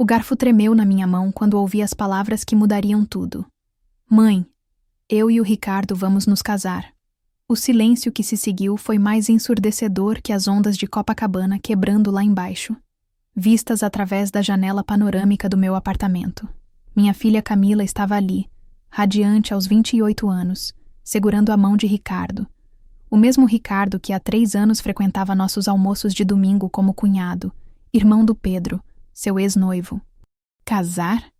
O garfo tremeu na minha mão quando ouvi as palavras que mudariam tudo. Mãe, eu e o Ricardo vamos nos casar. O silêncio que se seguiu foi mais ensurdecedor que as ondas de Copacabana quebrando lá embaixo, vistas através da janela panorâmica do meu apartamento. Minha filha Camila estava ali, radiante aos 28 anos, segurando a mão de Ricardo. O mesmo Ricardo que há 3 anos frequentava nossos almoços de domingo como cunhado, irmão do Pedro, seu ex-noivo. Casar?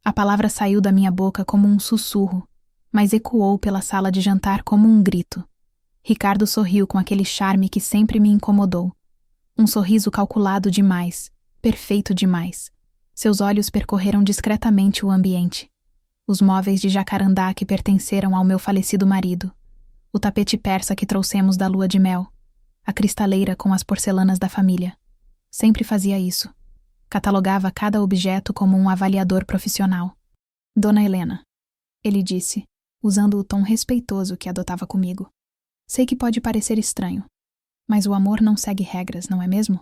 A palavra saiu da minha boca como um sussurro, mas ecoou pela sala de jantar como um grito. Ricardo sorriu com aquele charme que sempre me incomodou. Um sorriso calculado demais, perfeito demais. Seus olhos percorreram discretamente o ambiente. Os móveis de jacarandá que pertenceram ao meu falecido marido. O tapete persa que trouxemos da lua de mel. A cristaleira com as porcelanas da família. Sempre fazia isso. Catalogava cada objeto como um avaliador profissional. Dona Helena, ele disse, usando o tom respeitoso que adotava comigo. Sei que pode parecer estranho, mas o amor não segue regras, não é mesmo?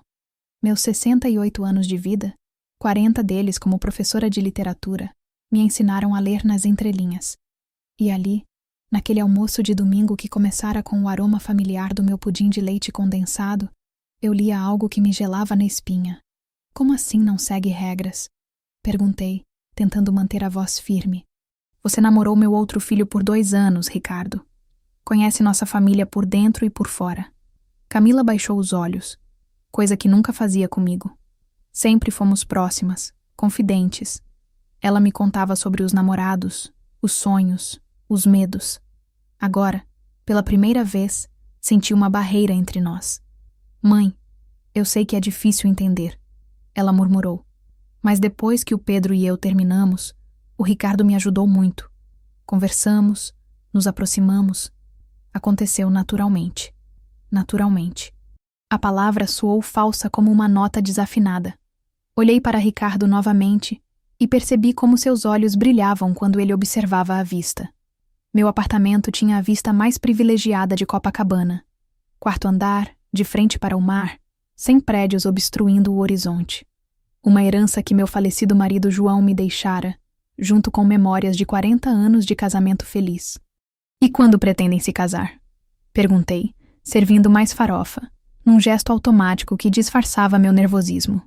Meus 68 anos de vida, 40 deles como professora de literatura, me ensinaram a ler nas entrelinhas. E ali, naquele almoço de domingo que começara com o aroma familiar do meu pudim de leite condensado, eu lia algo que me gelava na espinha. Como assim não segue regras? Perguntei, tentando manter a voz firme. Você namorou meu outro filho por 2 anos, Ricardo. Conhece nossa família por dentro e por fora. Camila baixou os olhos, coisa que nunca fazia comigo. Sempre fomos próximas, confidentes. Ela me contava sobre os namorados, os sonhos, os medos. Agora, pela primeira vez, senti uma barreira entre nós. Mãe, eu sei que é difícil entender, ela murmurou. Mas depois que o Pedro e eu terminamos, o Ricardo me ajudou muito. Conversamos, nos aproximamos. Aconteceu naturalmente. Naturalmente. A palavra soou falsa como uma nota desafinada. Olhei para Ricardo novamente e percebi como seus olhos brilhavam quando ele observava a vista. Meu apartamento tinha a vista mais privilegiada de Copacabana. 4º andar, de frente para o mar, sem prédios obstruindo o horizonte. Uma herança que meu falecido marido João me deixara, junto com memórias de 40 anos de casamento feliz. E quando pretendem se casar? Perguntei, servindo mais farofa, num gesto automático que disfarçava meu nervosismo.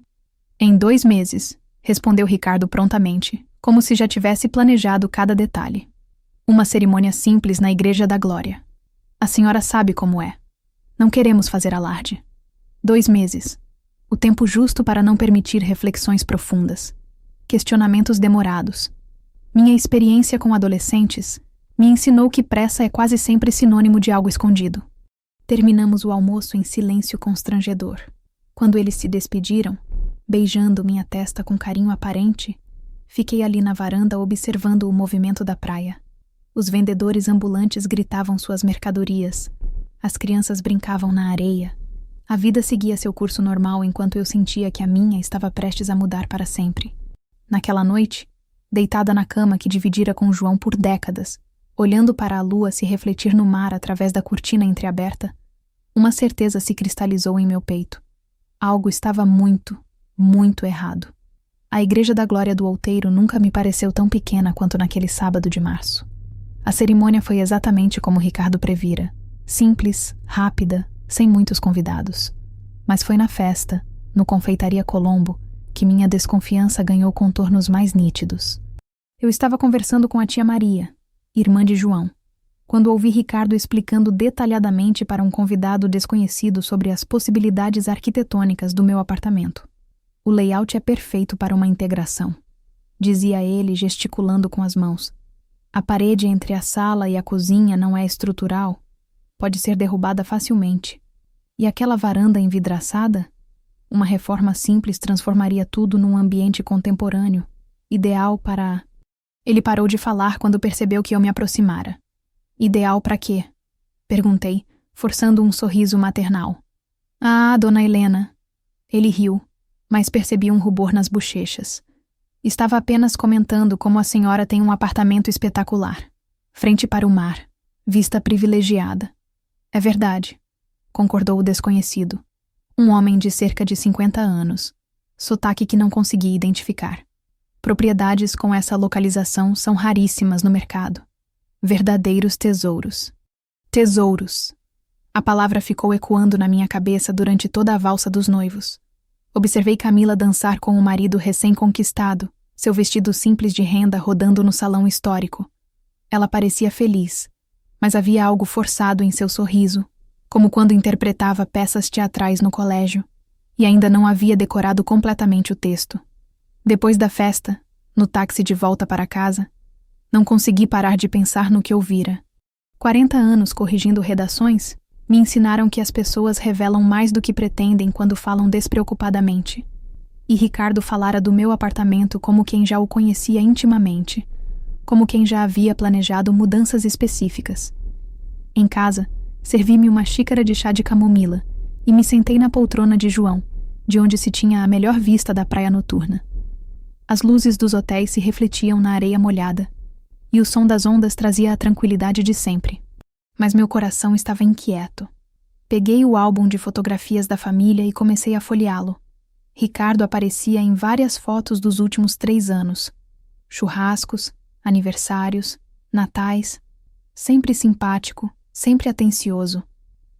Em 2 meses, respondeu Ricardo prontamente, como se já tivesse planejado cada detalhe. Uma cerimônia simples na Igreja da Glória. A senhora sabe como é. Não queremos fazer alarde. 2 meses. O tempo justo para não permitir reflexões profundas. Questionamentos demorados. Minha experiência com adolescentes me ensinou que pressa é quase sempre sinônimo de algo escondido. Terminamos o almoço em silêncio constrangedor. Quando eles se despediram, beijando minha testa com carinho aparente, fiquei ali na varanda observando o movimento da praia. Os vendedores ambulantes gritavam suas mercadorias. As crianças brincavam na areia. A vida seguia seu curso normal enquanto eu sentia que a minha estava prestes a mudar para sempre. Naquela noite, deitada na cama que dividira com João por décadas, olhando para a lua se refletir no mar através da cortina entreaberta, uma certeza se cristalizou em meu peito. Algo estava muito, muito errado. A Igreja da Glória do Outeiro nunca me pareceu tão pequena quanto naquele sábado de março. A cerimônia foi exatamente como Ricardo previra. Simples, rápida, sem muitos convidados. Mas foi na festa, no Confeitaria Colombo, que minha desconfiança ganhou contornos mais nítidos. Eu estava conversando com a tia Maria, irmã de João, quando ouvi Ricardo explicando detalhadamente para um convidado desconhecido sobre as possibilidades arquitetônicas do meu apartamento. O layout é perfeito para uma integração, dizia ele gesticulando com as mãos. A parede entre a sala e a cozinha não é estrutural, pode ser derrubada facilmente. E aquela varanda envidraçada? Uma reforma simples transformaria tudo num ambiente contemporâneo, ideal para... Ele parou de falar quando percebeu que eu me aproximara. Ideal para quê? Perguntei, forçando um sorriso maternal. Ah, dona Helena. Ele riu, mas percebi um rubor nas bochechas. Estava apenas comentando como a senhora tem um apartamento espetacular, frente para o mar, vista privilegiada. É verdade, concordou o desconhecido. Um homem de cerca de 50 anos. sotaque que não consegui identificar. Propriedades com essa localização são raríssimas no mercado. Verdadeiros tesouros. Tesouros. A palavra ficou ecoando na minha cabeça durante toda a valsa dos noivos. Observei Camila dançar com o marido recém-conquistado, seu vestido simples de renda rodando no salão histórico. Ela parecia feliz, mas havia algo forçado em seu sorriso, como quando interpretava peças teatrais no colégio, e ainda não havia decorado completamente o texto. Depois da festa, no táxi de volta para casa, não consegui parar de pensar no que ouvira. 40 anos corrigindo redações me ensinaram que as pessoas revelam mais do que pretendem quando falam despreocupadamente. E Ricardo falara do meu apartamento como quem já o conhecia intimamente, como quem já havia planejado mudanças específicas. Em casa, servi-me uma xícara de chá de camomila e me sentei na poltrona de João, de onde se tinha a melhor vista da praia noturna. As luzes dos hotéis se refletiam na areia molhada, e o som das ondas trazia a tranquilidade de sempre. Mas meu coração estava inquieto. Peguei o álbum de fotografias da família e comecei a folheá-lo. Ricardo aparecia em várias fotos dos últimos 3 anos. Churrascos, aniversários, natais. Sempre simpático, sempre atencioso.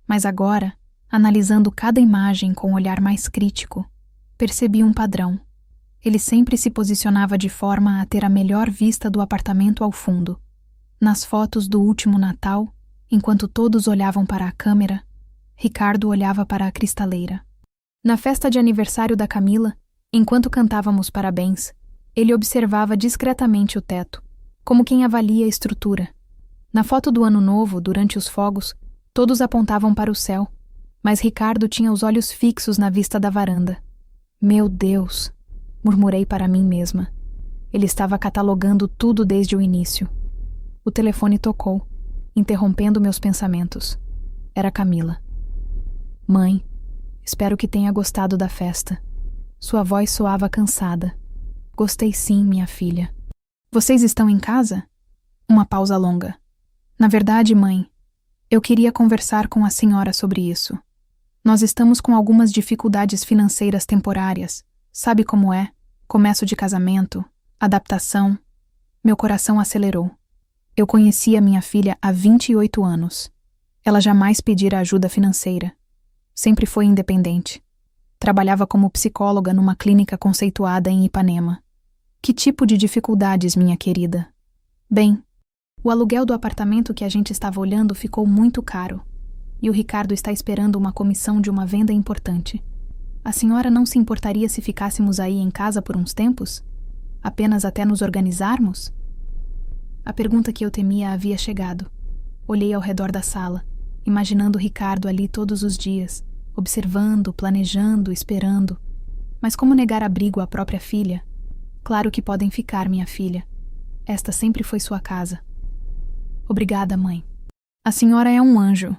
Mas agora, analisando cada imagem com um olhar mais crítico, percebi um padrão. Ele sempre se posicionava de forma a ter a melhor vista do apartamento ao fundo. Nas fotos do último Natal, enquanto todos olhavam para a câmera, Ricardo olhava para a cristaleira. Na festa de aniversário da Camila, enquanto cantávamos parabéns, ele observava discretamente o teto, como quem avalia a estrutura. Na foto do Ano Novo, durante os fogos, todos apontavam para o céu, mas Ricardo tinha os olhos fixos na vista da varanda. Meu Deus! Murmurei para mim mesma. Ele estava catalogando tudo desde o início. O telefone tocou, interrompendo meus pensamentos. Era Camila. Mãe, espero que tenha gostado da festa. Sua voz soava cansada. Gostei sim, minha filha. Vocês estão em casa? Uma pausa longa. Na verdade, mãe, eu queria conversar com a senhora sobre isso. Nós estamos com algumas dificuldades financeiras temporárias. Sabe como é? Começo de casamento, adaptação. Meu coração acelerou. Eu conhecia minha filha há 28 anos. Ela jamais pedira ajuda financeira. Sempre foi independente. Trabalhava como psicóloga numa clínica conceituada em Ipanema. Que tipo de dificuldades, minha querida? Bem, o aluguel do apartamento que a gente estava olhando ficou muito caro. E o Ricardo está esperando uma comissão de uma venda importante. A senhora não se importaria se ficássemos aí em casa por uns tempos? Apenas até nos organizarmos? A pergunta que eu temia havia chegado. Olhei ao redor da sala, imaginando Ricardo ali todos os dias, observando, planejando, esperando. Mas como negar abrigo à própria filha? Claro que podem ficar, minha filha. Esta sempre foi sua casa. Obrigada, mãe. A senhora é um anjo.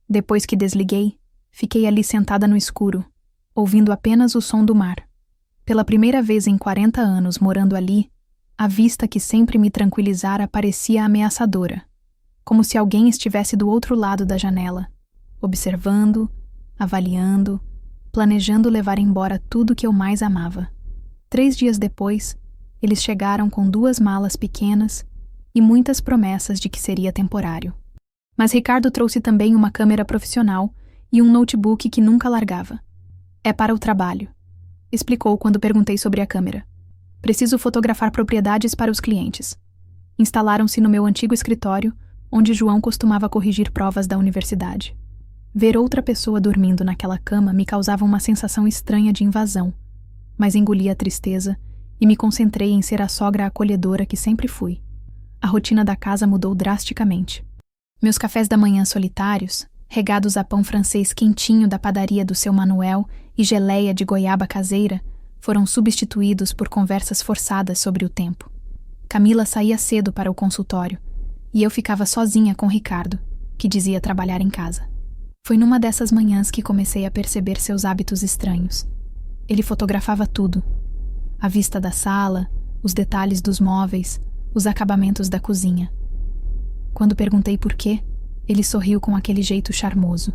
Depois que desliguei, fiquei ali sentada no escuro, ouvindo apenas o som do mar. Pela primeira vez em 40 anos morando ali, a vista que sempre me tranquilizara parecia ameaçadora, como se alguém estivesse do outro lado da janela, observando, avaliando, planejando levar embora tudo que eu mais amava. 3 dias depois, eles chegaram com 2 malas pequenas e muitas promessas de que seria temporário. Mas Ricardo trouxe também uma câmera profissional e um notebook que nunca largava. É para o trabalho, explicou quando perguntei sobre a câmera. Preciso fotografar propriedades para os clientes. Instalaram-se no meu antigo escritório, onde João costumava corrigir provas da universidade. Ver outra pessoa dormindo naquela cama me causava uma sensação estranha de invasão, mas engoli a tristeza e me concentrei em ser a sogra acolhedora que sempre fui. A rotina da casa mudou drasticamente. Meus cafés da manhã solitários, regados a pão francês quentinho da padaria do seu Manuel e geleia de goiaba caseira, foram substituídos por conversas forçadas sobre o tempo. Camila saía cedo para o consultório, e eu ficava sozinha com Ricardo, que dizia trabalhar em casa. Foi numa dessas manhãs que comecei a perceber seus hábitos estranhos. Ele fotografava tudo. A vista da sala, os detalhes dos móveis, os acabamentos da cozinha. Quando perguntei por quê, ele sorriu com aquele jeito charmoso.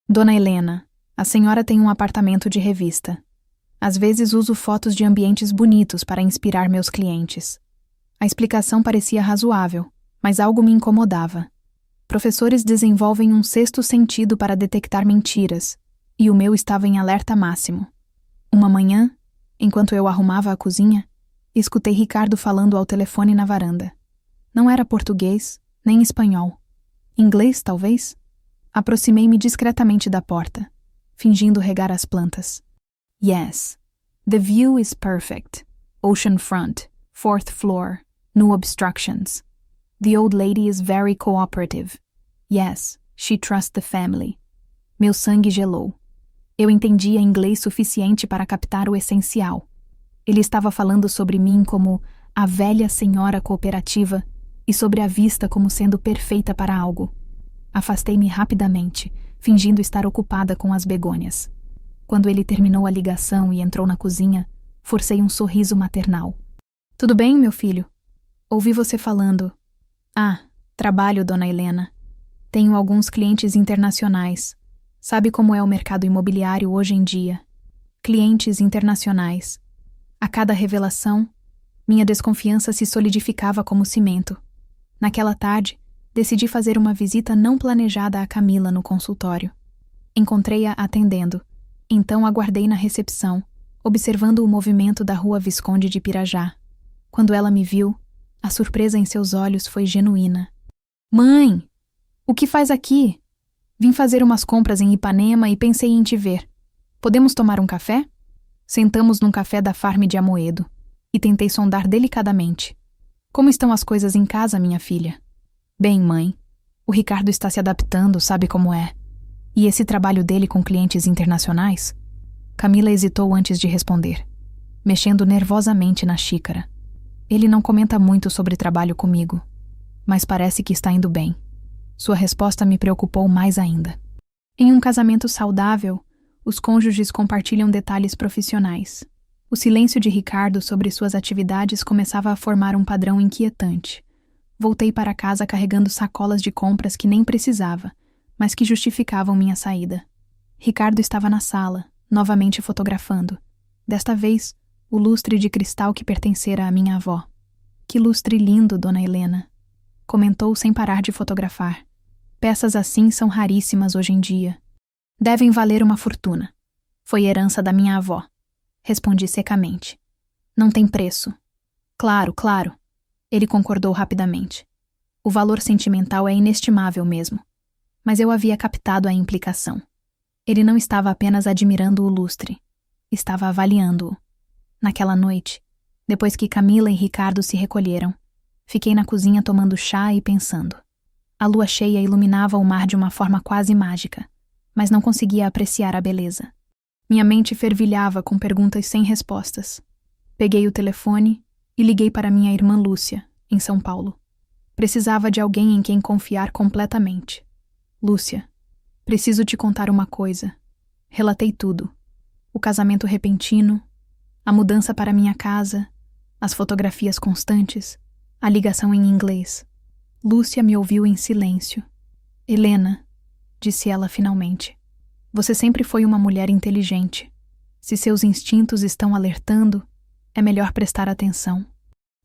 Dona Helena, a senhora tem um apartamento de revista. Às vezes uso fotos de ambientes bonitos para inspirar meus clientes. A explicação parecia razoável, mas algo me incomodava. Professores desenvolvem um sexto sentido para detectar mentiras, e o meu estava em alerta máximo. Uma manhã, enquanto eu arrumava a cozinha, escutei Ricardo falando ao telefone na varanda. Não era português, nem espanhol. Inglês, talvez? Aproximei-me discretamente da porta, fingindo regar as plantas. Yes, the view is perfect. Ocean front, 4th floor, no obstructions. The old lady is very cooperative. Yes, she trusts the family. Meu sangue gelou. Eu entendia inglês suficiente para captar o essencial. Ele estava falando sobre mim como a velha senhora cooperativa e sobre a vista como sendo perfeita para algo. Afastei-me rapidamente, fingindo estar ocupada com as begônias. Quando ele terminou a ligação e entrou na cozinha, forcei um sorriso maternal. Tudo bem, meu filho? Ouvi você falando. Ah, trabalho, dona Helena. Tenho alguns clientes internacionais. Sabe como é o mercado imobiliário hoje em dia? Clientes internacionais. A cada revelação, minha desconfiança se solidificava como cimento. Naquela tarde, decidi fazer uma visita não planejada a Camila no consultório. Encontrei-a atendendo, então aguardei na recepção, observando o movimento da rua Visconde de Pirajá. Quando ela me viu, a surpresa em seus olhos foi genuína. Mãe, o que faz aqui? Vim fazer umas compras em Ipanema e pensei em te ver. Podemos tomar um café? Sentamos num café da Farm de Amoedo e tentei sondar delicadamente. Como estão as coisas em casa, minha filha? Bem, mãe. O Ricardo está se adaptando, sabe como é. E esse trabalho dele com clientes internacionais? Camila hesitou antes de responder, mexendo nervosamente na xícara. Ele não comenta muito sobre trabalho comigo, mas parece que está indo bem. Sua resposta me preocupou mais ainda. Em um casamento saudável, os cônjuges compartilham detalhes profissionais. O silêncio de Ricardo sobre suas atividades começava a formar um padrão inquietante. Voltei para casa carregando sacolas de compras que nem precisava, mas que justificavam minha saída. Ricardo estava na sala, novamente fotografando. Desta vez, o lustre de cristal que pertencera à minha avó. Que lustre lindo, dona Helena, comentou sem parar de fotografar. Peças assim são raríssimas hoje em dia. Devem valer uma fortuna. Foi herança da minha avó. Respondi secamente. Não tem preço. Claro, claro. Ele concordou rapidamente. O valor sentimental é inestimável mesmo. Mas eu havia captado a implicação. Ele não estava apenas admirando o lustre. Estava avaliando-o. Naquela noite, depois que Camila e Ricardo se recolheram, fiquei na cozinha tomando chá e pensando. A lua cheia iluminava o mar de uma forma quase mágica, mas não conseguia apreciar a beleza. Minha mente fervilhava com perguntas sem respostas. Peguei o telefone e liguei para minha irmã Lúcia, em São Paulo. Precisava de alguém em quem confiar completamente. Lúcia, preciso te contar uma coisa. Relatei tudo. O casamento repentino, a mudança para minha casa, as fotografias constantes, a ligação em inglês. Lúcia me ouviu em silêncio. Helena, disse ela finalmente, você sempre foi uma mulher inteligente. Se seus instintos estão alertando, é melhor prestar atenção.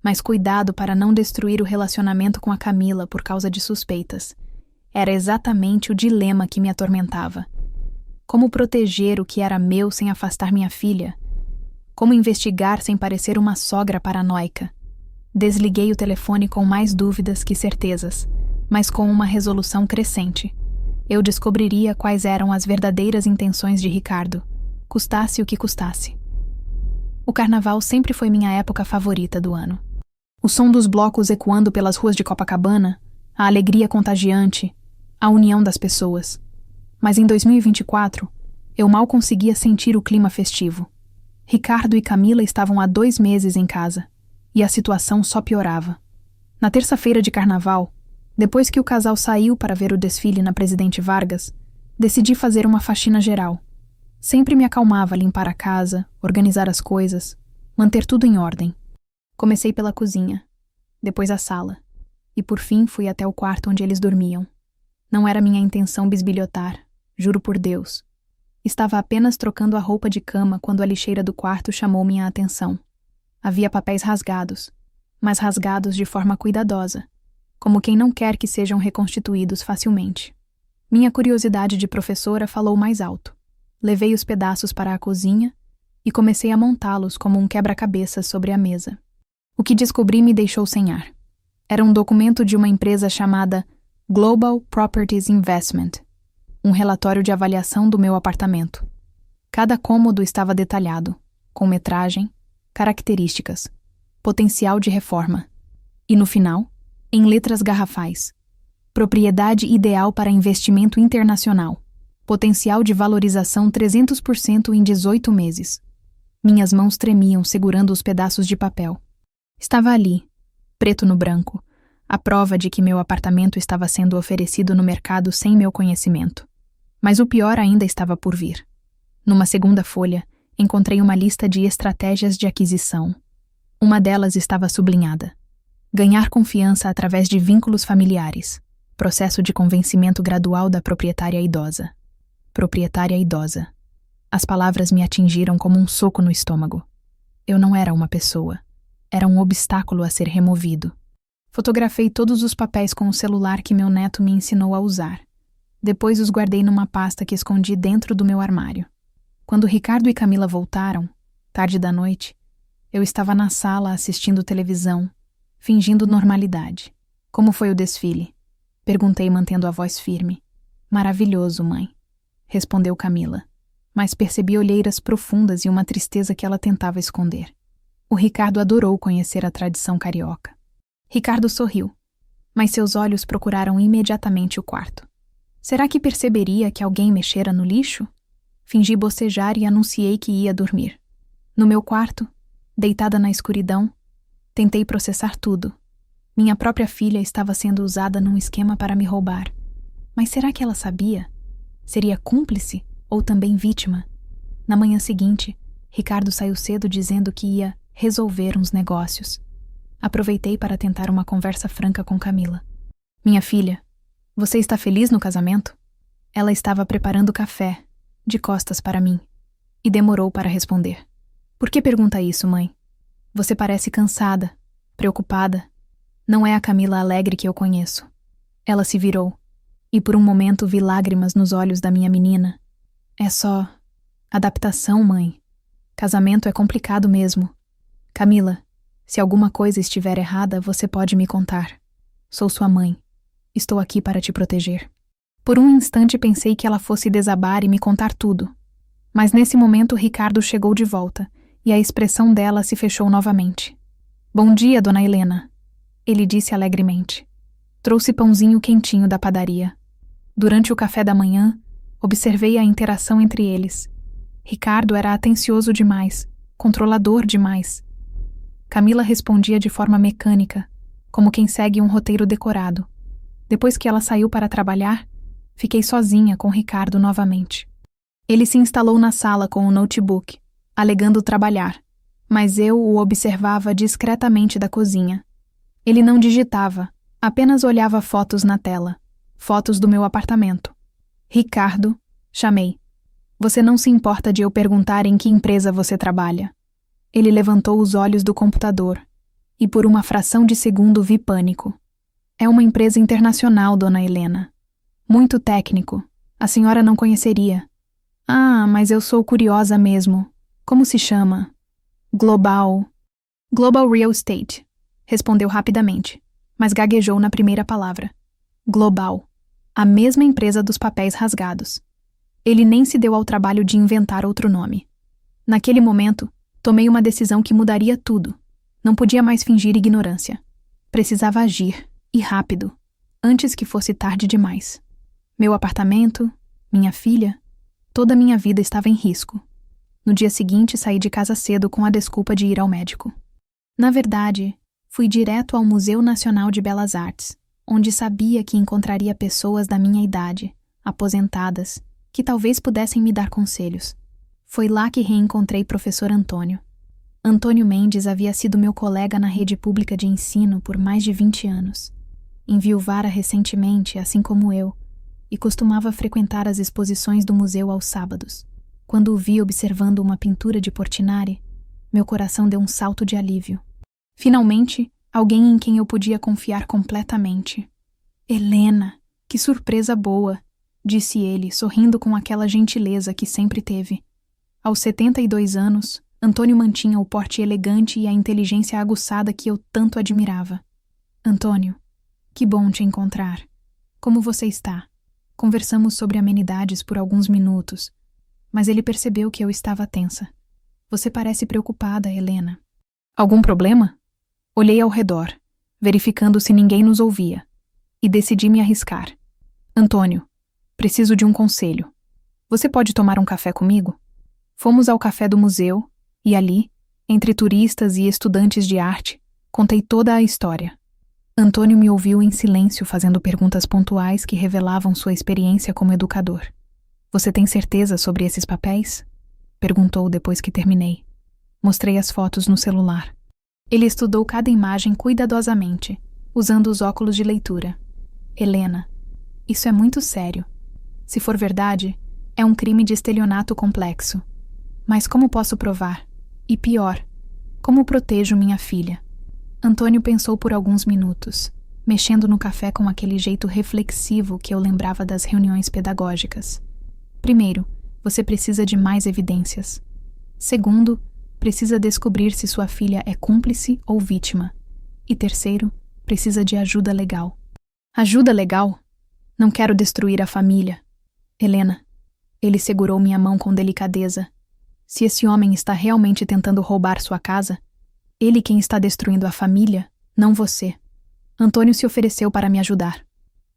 Mas cuidado para não destruir o relacionamento com a Camila por causa de suspeitas. Era exatamente o dilema que me atormentava. Como proteger o que era meu sem afastar minha filha? Como investigar sem parecer uma sogra paranoica? Desliguei o telefone com mais dúvidas que certezas, mas com uma resolução crescente. Eu descobriria quais eram as verdadeiras intenções de Ricardo, custasse o que custasse. O carnaval sempre foi minha época favorita do ano. O som dos blocos ecoando pelas ruas de Copacabana, a alegria contagiante, a união das pessoas. Mas em 2024, eu mal conseguia sentir o clima festivo. Ricardo e Camila estavam há 2 meses em casa, e a situação só piorava. Na terça-feira de carnaval, depois que o casal saiu para ver o desfile na Presidente Vargas, decidi fazer uma faxina geral. Sempre me acalmava limpar a casa, organizar as coisas, manter tudo em ordem. Comecei pela cozinha, depois a sala, e por fim fui até o quarto onde eles dormiam. Não era minha intenção bisbilhotar, juro por Deus. Estava apenas trocando a roupa de cama quando a lixeira do quarto chamou minha atenção. Havia papéis rasgados, mas rasgados de forma cuidadosa, como quem não quer que sejam reconstituídos facilmente. Minha curiosidade de professora falou mais alto. Levei os pedaços para a cozinha e comecei a montá-los como um quebra-cabeças sobre a mesa. O que descobri me deixou sem ar. Era um documento de uma empresa chamada Global Properties Investment, um relatório de avaliação do meu apartamento. Cada cômodo estava detalhado, com metragem, características, potencial de reforma. E no final, em letras garrafais, propriedade ideal para investimento internacional, potencial de valorização 300% em 18 meses. Minhas mãos tremiam segurando os pedaços de papel. Estava ali, preto no branco, a prova de que meu apartamento estava sendo oferecido no mercado sem meu conhecimento. Mas o pior ainda estava por vir. Numa segunda folha, encontrei uma lista de estratégias de aquisição. Uma delas estava sublinhada: ganhar confiança através de vínculos familiares. Processo de convencimento gradual da proprietária idosa. Proprietária idosa. As palavras me atingiram como um soco no estômago. Eu não era uma pessoa. Era um obstáculo a ser removido. Fotografei todos os papéis com o celular que meu neto me ensinou a usar. Depois os guardei numa pasta que escondi dentro do meu armário. Quando Ricardo e Camila voltaram, tarde da noite, eu estava na sala assistindo televisão, fingindo normalidade. Como foi o desfile? Perguntei mantendo a voz firme. Maravilhoso, mãe, respondeu Camila, mas percebi olheiras profundas e uma tristeza que ela tentava esconder. O Ricardo adorou conhecer a tradição carioca. Ricardo sorriu, mas seus olhos procuraram imediatamente o quarto. Será que perceberia que alguém mexera no lixo? Fingi bocejar e anunciei que ia dormir. No meu quarto, deitada na escuridão, tentei processar tudo. Minha própria filha estava sendo usada num esquema para me roubar. Mas será que ela sabia? Seria cúmplice ou também vítima? Na manhã seguinte, Ricardo saiu cedo dizendo que ia resolver uns negócios. Aproveitei para tentar uma conversa franca com Camila. Minha filha, você está feliz no casamento? Ela estava preparando café, de costas para mim, e demorou para responder. Por que pergunta isso, mãe? Você parece cansada, preocupada. Não é a Camila alegre que eu conheço. Ela se virou, e por um momento vi lágrimas nos olhos da minha menina. É só adaptação, mãe. Casamento é complicado mesmo. Camila, se alguma coisa estiver errada, você pode me contar. Sou sua mãe. Estou aqui para te proteger. Por um instante pensei que ela fosse desabar e me contar tudo. Mas nesse momento Ricardo chegou de volta, e a expressão dela se fechou novamente. Bom dia, dona Helena, ele disse alegremente. Trouxe pãozinho quentinho da padaria. Durante o café da manhã, observei a interação entre eles. Ricardo era atencioso demais, controlador demais. Camila respondia de forma mecânica, como quem segue um roteiro decorado. Depois que ela saiu para trabalhar, fiquei sozinha com Ricardo novamente. Ele se instalou na sala com o notebook, alegando trabalhar, mas eu o observava discretamente da cozinha. Ele não digitava, apenas olhava fotos na tela, fotos do meu apartamento. Ricardo, chamei. Você não se importa de eu perguntar em que empresa você trabalha? Ele levantou os olhos do computador, e por uma fração de segundo vi pânico. É uma empresa internacional, dona Helena. Muito técnico. A senhora não conheceria. Ah, mas eu sou curiosa mesmo. Como se chama? Global Real Estate, respondeu rapidamente, mas gaguejou na primeira palavra. Global. A mesma empresa dos papéis rasgados. Ele nem se deu ao trabalho de inventar outro nome. Naquele momento, tomei uma decisão que mudaria tudo. Não podia mais fingir ignorância. Precisava agir, e rápido, antes que fosse tarde demais. Meu apartamento, minha filha, toda a minha vida estava em risco. No dia seguinte, saí de casa cedo com a desculpa de ir ao médico. Na verdade, fui direto ao Museu Nacional de Belas Artes, onde sabia que encontraria pessoas da minha idade, aposentadas, que talvez pudessem me dar conselhos. Foi lá que reencontrei professor Antônio. Antônio Mendes havia sido meu colega na rede pública de ensino por mais de 20 anos. Enviuvara recentemente, assim como eu, e costumava frequentar as exposições do museu aos sábados. Quando o vi observando uma pintura de Portinari, meu coração deu um salto de alívio. Finalmente, alguém em quem eu podia confiar completamente. Helena, que surpresa boa, disse ele, sorrindo com aquela gentileza que sempre teve. Aos 72 anos, Antônio mantinha o porte elegante e a inteligência aguçada que eu tanto admirava. Antônio, que bom te encontrar. Como você está? Conversamos sobre amenidades por alguns minutos, mas ele percebeu que eu estava tensa. Você parece preocupada, Helena. Algum problema? Olhei ao redor, verificando se ninguém nos ouvia, e decidi me arriscar. Antônio, preciso de um conselho. Você pode tomar um café comigo? Fomos ao café do museu, e ali, entre turistas e estudantes de arte, contei toda a história. Antônio me ouviu em silêncio, fazendo perguntas pontuais que revelavam sua experiência como educador. Você tem certeza sobre esses papéis? Perguntou depois que terminei. Mostrei as fotos no celular. Ele estudou cada imagem cuidadosamente, usando os óculos de leitura. Helena, isso é muito sério. Se for verdade, é um crime de estelionato complexo. Mas como posso provar? E pior, como protejo minha filha? Antônio pensou por alguns minutos, mexendo no café com aquele jeito reflexivo que eu lembrava das reuniões pedagógicas. Primeiro, você precisa de mais evidências. Segundo, precisa descobrir se sua filha é cúmplice ou vítima. E terceiro, precisa de ajuda legal. Ajuda legal? Não quero destruir a família. Helena, ele segurou minha mão com delicadeza. Se esse homem está realmente tentando roubar sua casa, ele quem está destruindo a família, não você. Antônio se ofereceu para me ajudar.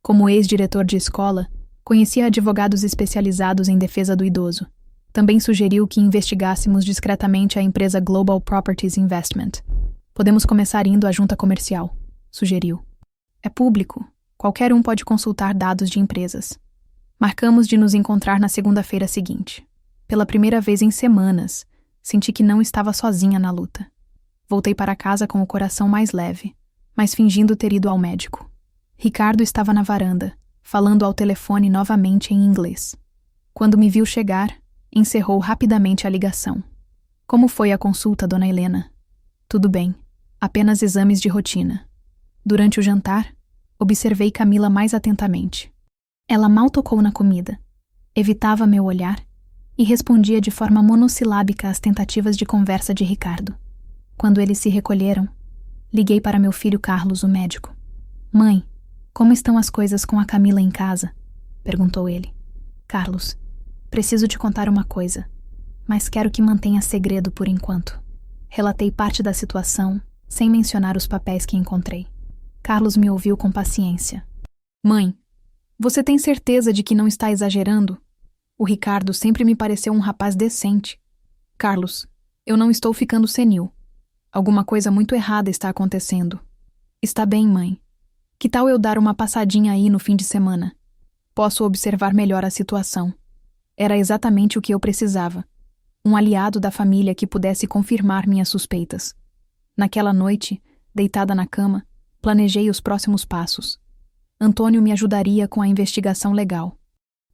Como ex-diretor de escola, conhecia advogados especializados em defesa do idoso. Também sugeriu que investigássemos discretamente a empresa Global Properties Investment. Podemos começar indo à junta comercial, sugeriu. É público, qualquer um pode consultar dados de empresas. Marcamos de nos encontrar na segunda-feira seguinte. Pela primeira vez em semanas, senti que não estava sozinha na luta. Voltei para casa com o coração mais leve, mas fingindo ter ido ao médico. Ricardo estava na varanda, falando ao telefone novamente em inglês. Quando me viu chegar, encerrou rapidamente a ligação. Como foi a consulta, dona Helena? Tudo bem, apenas exames de rotina. Durante o jantar, observei Camila mais atentamente. Ela mal tocou na comida, evitava meu olhar e respondia de forma monossilábica às tentativas de conversa de Ricardo. Quando eles se recolheram, liguei para meu filho Carlos, o médico. Mãe, como estão as coisas com a Camila em casa? Perguntou ele. Carlos, preciso te contar uma coisa, mas quero que mantenha segredo por enquanto. Relatei parte da situação, sem mencionar os papéis que encontrei. Carlos me ouviu com paciência. Mãe, você tem certeza de que não está exagerando? O Ricardo sempre me pareceu um rapaz decente. Carlos, eu não estou ficando senil. Alguma coisa muito errada está acontecendo. Está bem, mãe. Que tal eu dar uma passadinha aí no fim de semana? Posso observar melhor a situação. Era exatamente o que eu precisava. Um aliado da família que pudesse confirmar minhas suspeitas. Naquela noite, deitada na cama, planejei os próximos passos. Antônio me ajudaria com a investigação legal.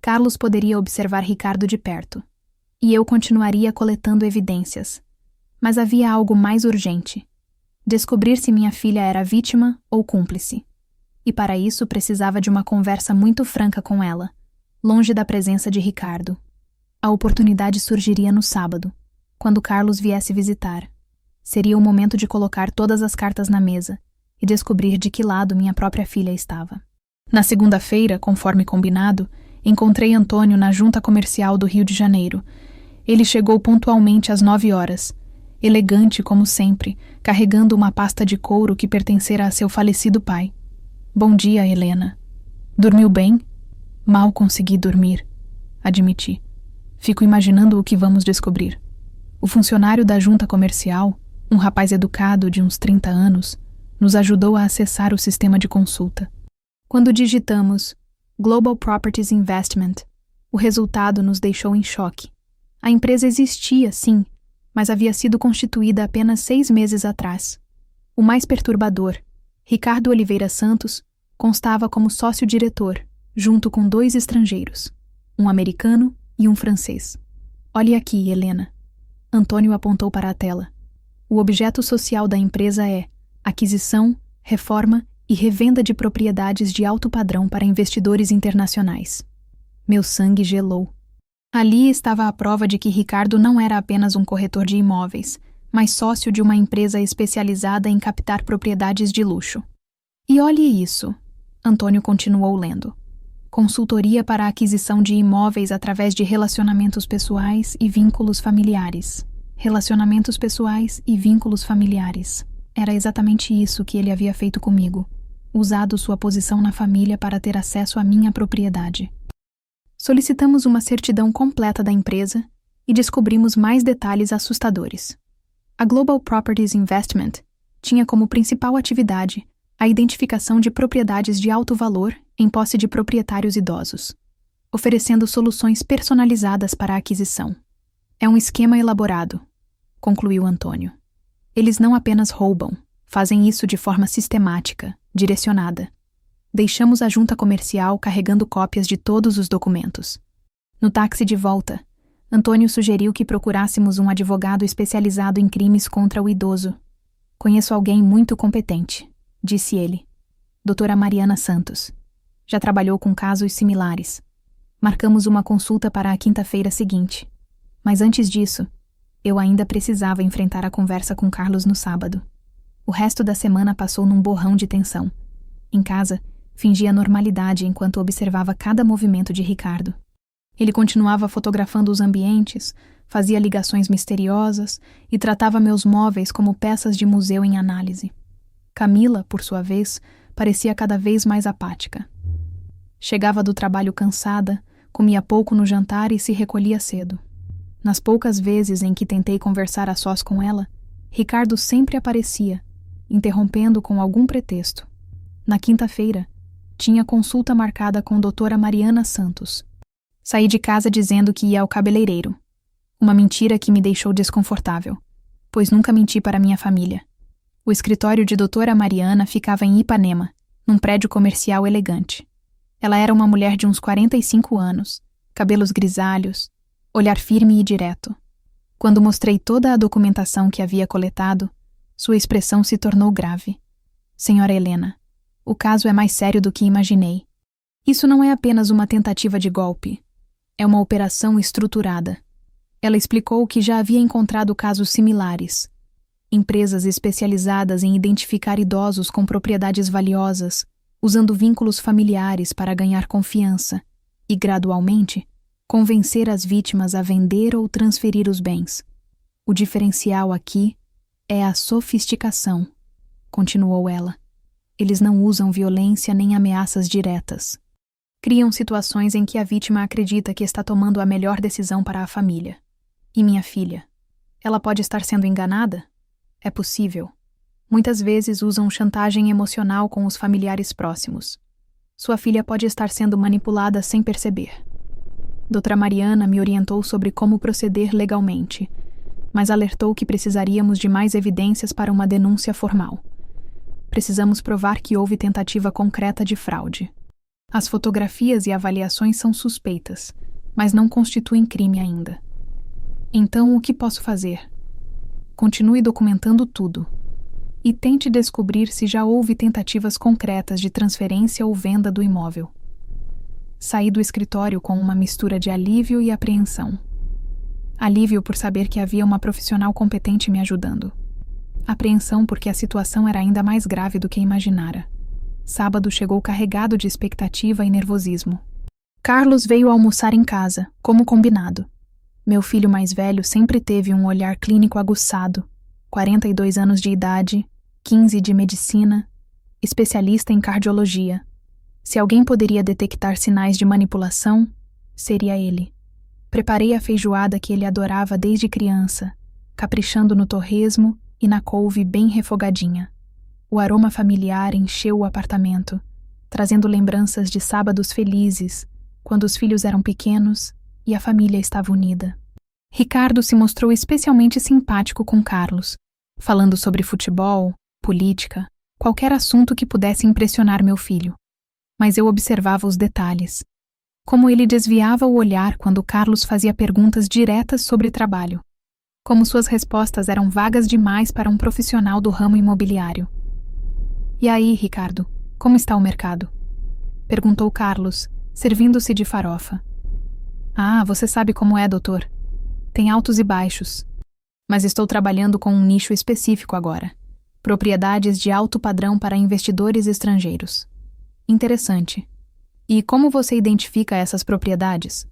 Carlos poderia observar Ricardo de perto. E eu continuaria coletando evidências. Mas havia algo mais urgente. Descobrir se minha filha era vítima ou cúmplice. E para isso precisava de uma conversa muito franca com ela, longe da presença de Ricardo. A oportunidade surgiria no sábado, quando Carlos viesse visitar. Seria o momento de colocar todas as cartas na mesa e descobrir de que lado minha própria filha estava. Na segunda-feira, conforme combinado, encontrei Antônio na junta comercial do Rio de Janeiro. Ele chegou pontualmente às 9h, elegante como sempre, carregando uma pasta de couro que pertencera a seu falecido pai. Bom dia, Helena. Dormiu bem? Mal consegui dormir, admiti. Fico imaginando o que vamos descobrir. O funcionário da junta comercial, um rapaz educado de uns 30 anos, nos ajudou a acessar o sistema de consulta. Quando digitamos Global Properties Investment, o resultado nos deixou em choque. A empresa existia, sim, mas havia sido constituída apenas 6 meses atrás. O mais perturbador, Ricardo Oliveira Santos, constava como sócio-diretor, junto com 2 estrangeiros, um americano e um francês. Olhe aqui, Helena. Antônio apontou para a tela. O objeto social da empresa é aquisição, reforma e revenda de propriedades de alto padrão para investidores internacionais. Meu sangue gelou. Ali estava a prova de que Ricardo não era apenas um corretor de imóveis, mas sócio de uma empresa especializada em captar propriedades de luxo. E olhe isso, Antônio continuou lendo. Consultoria para a aquisição de imóveis através de relacionamentos pessoais e vínculos familiares. Relacionamentos pessoais e vínculos familiares. Era exatamente isso que ele havia feito comigo. Usado sua posição na família para ter acesso à minha propriedade. Solicitamos uma certidão completa da empresa e descobrimos mais detalhes assustadores. A Global Properties Investment tinha como principal atividade a identificação de propriedades de alto valor em posse de proprietários idosos, oferecendo soluções personalizadas para a aquisição. É um esquema elaborado, concluiu Antônio. Eles não apenas roubam, fazem isso de forma sistemática, direcionada. Deixamos a junta comercial carregando cópias de todos os documentos. No táxi de volta, Antônio sugeriu que procurássemos um advogado especializado em crimes contra o idoso. Conheço alguém muito competente, disse ele. Doutora Mariana Santos. Já trabalhou com casos similares. Marcamos uma consulta para a quinta-feira seguinte. Mas antes disso, eu ainda precisava enfrentar a conversa com Carlos no sábado. O resto da semana passou num borrão de tensão. Em casa, fingia normalidade enquanto observava cada movimento de Ricardo. Ele continuava fotografando os ambientes, fazia ligações misteriosas e tratava meus móveis como peças de museu em análise. Camila, por sua vez, parecia cada vez mais apática. Chegava do trabalho cansada, comia pouco no jantar e se recolhia cedo. Nas poucas vezes em que tentei conversar a sós com ela, Ricardo sempre aparecia, interrompendo com algum pretexto. Na quinta-feira, tinha consulta marcada com doutora Mariana Santos. Saí de casa dizendo que ia ao cabeleireiro. Uma mentira que me deixou desconfortável, pois nunca menti para minha família. O escritório de doutora Mariana ficava em Ipanema, num prédio comercial elegante. Ela era uma mulher de uns 45 anos, cabelos grisalhos, olhar firme e direto. Quando mostrei toda a documentação que havia coletado, sua expressão se tornou grave. Senhora Helena, o caso é mais sério do que imaginei. Isso não é apenas uma tentativa de golpe. É uma operação estruturada. Ela explicou que já havia encontrado casos similares. Empresas especializadas em identificar idosos com propriedades valiosas, usando vínculos familiares para ganhar confiança e, gradualmente, convencer as vítimas a vender ou transferir os bens. O diferencial aqui é a sofisticação, continuou ela. Eles não usam violência nem ameaças diretas. Criam situações em que a vítima acredita que está tomando a melhor decisão para a família. E minha filha? Ela pode estar sendo enganada? É possível. Muitas vezes usam chantagem emocional com os familiares próximos. Sua filha pode estar sendo manipulada sem perceber. Doutora Mariana me orientou sobre como proceder legalmente, mas alertou que precisaríamos de mais evidências para uma denúncia formal. Precisamos provar que houve tentativa concreta de fraude. As fotografias e avaliações são suspeitas, mas não constituem crime ainda. Então, o que posso fazer? Continue documentando tudo. E tente descobrir se já houve tentativas concretas de transferência ou venda do imóvel. Saí do escritório com uma mistura de alívio e apreensão. Alívio por saber que havia uma profissional competente me ajudando. Apreensão porque a situação era ainda mais grave do que imaginara. Sábado chegou carregado de expectativa e nervosismo. Carlos veio almoçar em casa, como combinado. Meu filho mais velho sempre teve um olhar clínico aguçado, 42 anos de idade, 15 de medicina, especialista em cardiologia. Se alguém poderia detectar sinais de manipulação, seria ele. Preparei a feijoada que ele adorava desde criança, caprichando no torresmo e na couve bem refogadinha. O aroma familiar encheu o apartamento, trazendo lembranças de sábados felizes, quando os filhos eram pequenos e a família estava unida. Ricardo se mostrou especialmente simpático com Carlos, falando sobre futebol, política, qualquer assunto que pudesse impressionar meu filho. Mas eu observava os detalhes. Como ele desviava o olhar quando Carlos fazia perguntas diretas sobre trabalho. Como suas respostas eram vagas demais para um profissional do ramo imobiliário. E aí, Ricardo, como está o mercado? Perguntou Carlos, servindo-se de farofa. Ah, você sabe como é, doutor. Tem altos e baixos. Mas estou trabalhando com um nicho específico agora. Propriedades de alto padrão para investidores estrangeiros. Interessante. E como você identifica essas propriedades?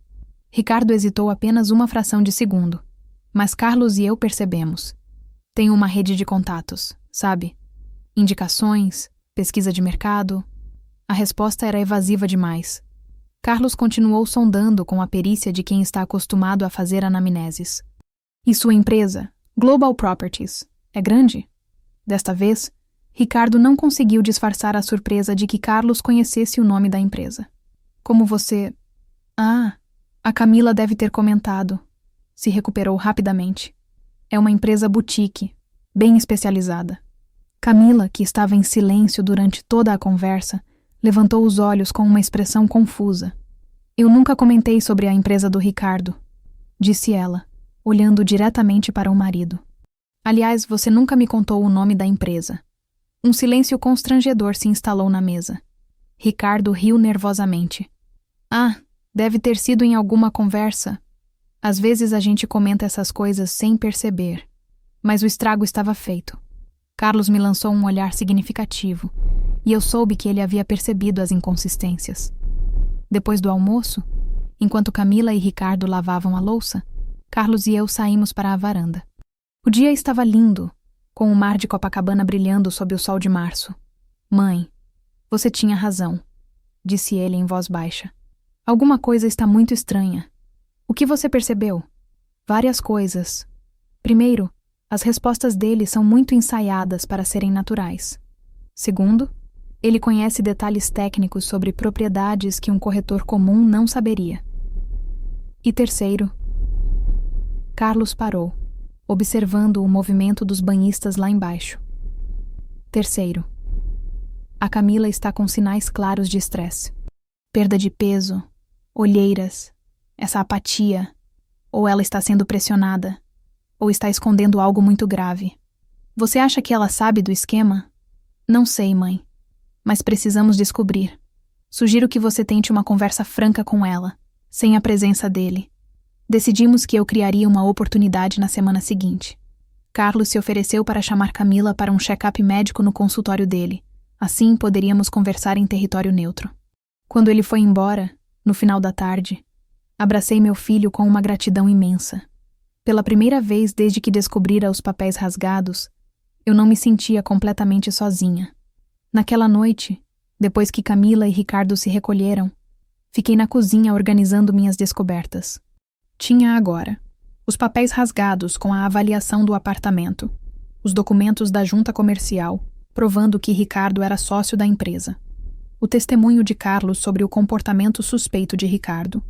Ricardo hesitou apenas uma fração de segundo, mas Carlos e eu percebemos. Tenho uma rede de contatos, sabe? Indicações, pesquisa de mercado. A resposta era evasiva demais. Carlos continuou sondando com a perícia de quem está acostumado a fazer anamneses. E sua empresa, Global Properties, é grande? Desta vez, Ricardo não conseguiu disfarçar a surpresa de que Carlos conhecesse o nome da empresa. Como você... Ah, a Camila deve ter comentado. Se recuperou rapidamente. É uma empresa boutique, bem especializada. Camila, que estava em silêncio durante toda a conversa, levantou os olhos com uma expressão confusa. Eu nunca comentei sobre a empresa do Ricardo, disse ela, olhando diretamente para o marido. Aliás, você nunca me contou o nome da empresa. Um silêncio constrangedor se instalou na mesa. Ricardo riu nervosamente. Ah, deve ter sido em alguma conversa. Às vezes a gente comenta essas coisas sem perceber. Mas o estrago estava feito. Carlos me lançou um olhar significativo, e eu soube que ele havia percebido as inconsistências. Depois do almoço, enquanto Camila e Ricardo lavavam a louça, Carlos e eu saímos para a varanda. O dia estava lindo, com o mar de Copacabana brilhando sob o sol de março. Mãe, você tinha razão, disse ele em voz baixa. Alguma coisa está muito estranha. O que você percebeu? Várias coisas. Primeiro, as respostas dele são muito ensaiadas para serem naturais. Segundo, ele conhece detalhes técnicos sobre propriedades que um corretor comum não saberia. E terceiro, Carlos parou, observando o movimento dos banhistas lá embaixo. Terceiro, a Camila está com sinais claros de estresse. Perda de peso, olheiras, essa apatia, ou ela está sendo pressionada, ou está escondendo algo muito grave. Você acha que ela sabe do esquema? Não sei, mãe, mas precisamos descobrir. Sugiro que você tente uma conversa franca com ela, sem a presença dele. Decidimos que eu criaria uma oportunidade na semana seguinte. Carlos se ofereceu para chamar Camila para um check-up médico no consultório dele. Assim poderíamos conversar em território neutro. Quando ele foi embora, no final da tarde, abracei meu filho com uma gratidão imensa. Pela primeira vez desde que descobrira os papéis rasgados, eu não me sentia completamente sozinha. Naquela noite, depois que Camila e Ricardo se recolheram, fiquei na cozinha organizando minhas descobertas. Tinha agora os papéis rasgados com a avaliação do apartamento, os documentos da junta comercial, provando que Ricardo era sócio da empresa, o testemunho de Carlos sobre o comportamento suspeito de Ricardo,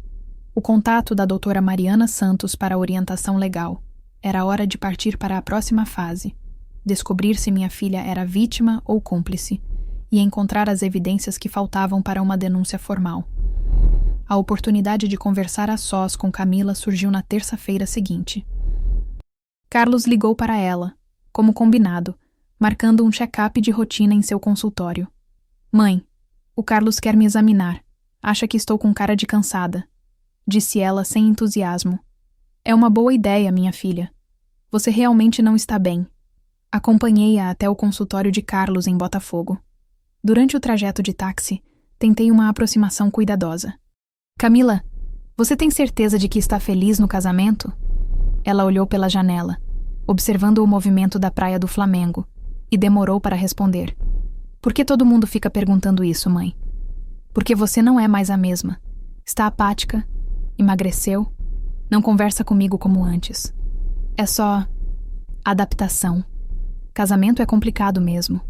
o contato da doutora Mariana Santos para a orientação legal. Era hora de partir para a próxima fase, descobrir se minha filha era vítima ou cúmplice, e encontrar as evidências que faltavam para uma denúncia formal. A oportunidade de conversar a sós com Camila surgiu na terça-feira seguinte. Carlos ligou para ela, como combinado, marcando um check-up de rotina em seu consultório. Mãe, o Carlos quer me examinar. Acha que estou com cara de cansada, disse ela sem entusiasmo. É uma boa ideia, minha filha. Você realmente não está bem. Acompanhei-a até o consultório de Carlos em Botafogo. Durante o trajeto de táxi, tentei uma aproximação cuidadosa. Camila, você tem certeza de que está feliz no casamento? Ela olhou pela janela, observando o movimento da praia do Flamengo, e demorou para responder. Por que todo mundo fica perguntando isso, mãe? Porque você não é mais a mesma. Está apática, emagreceu, não conversa comigo como antes. É só adaptação. Casamento é complicado mesmo.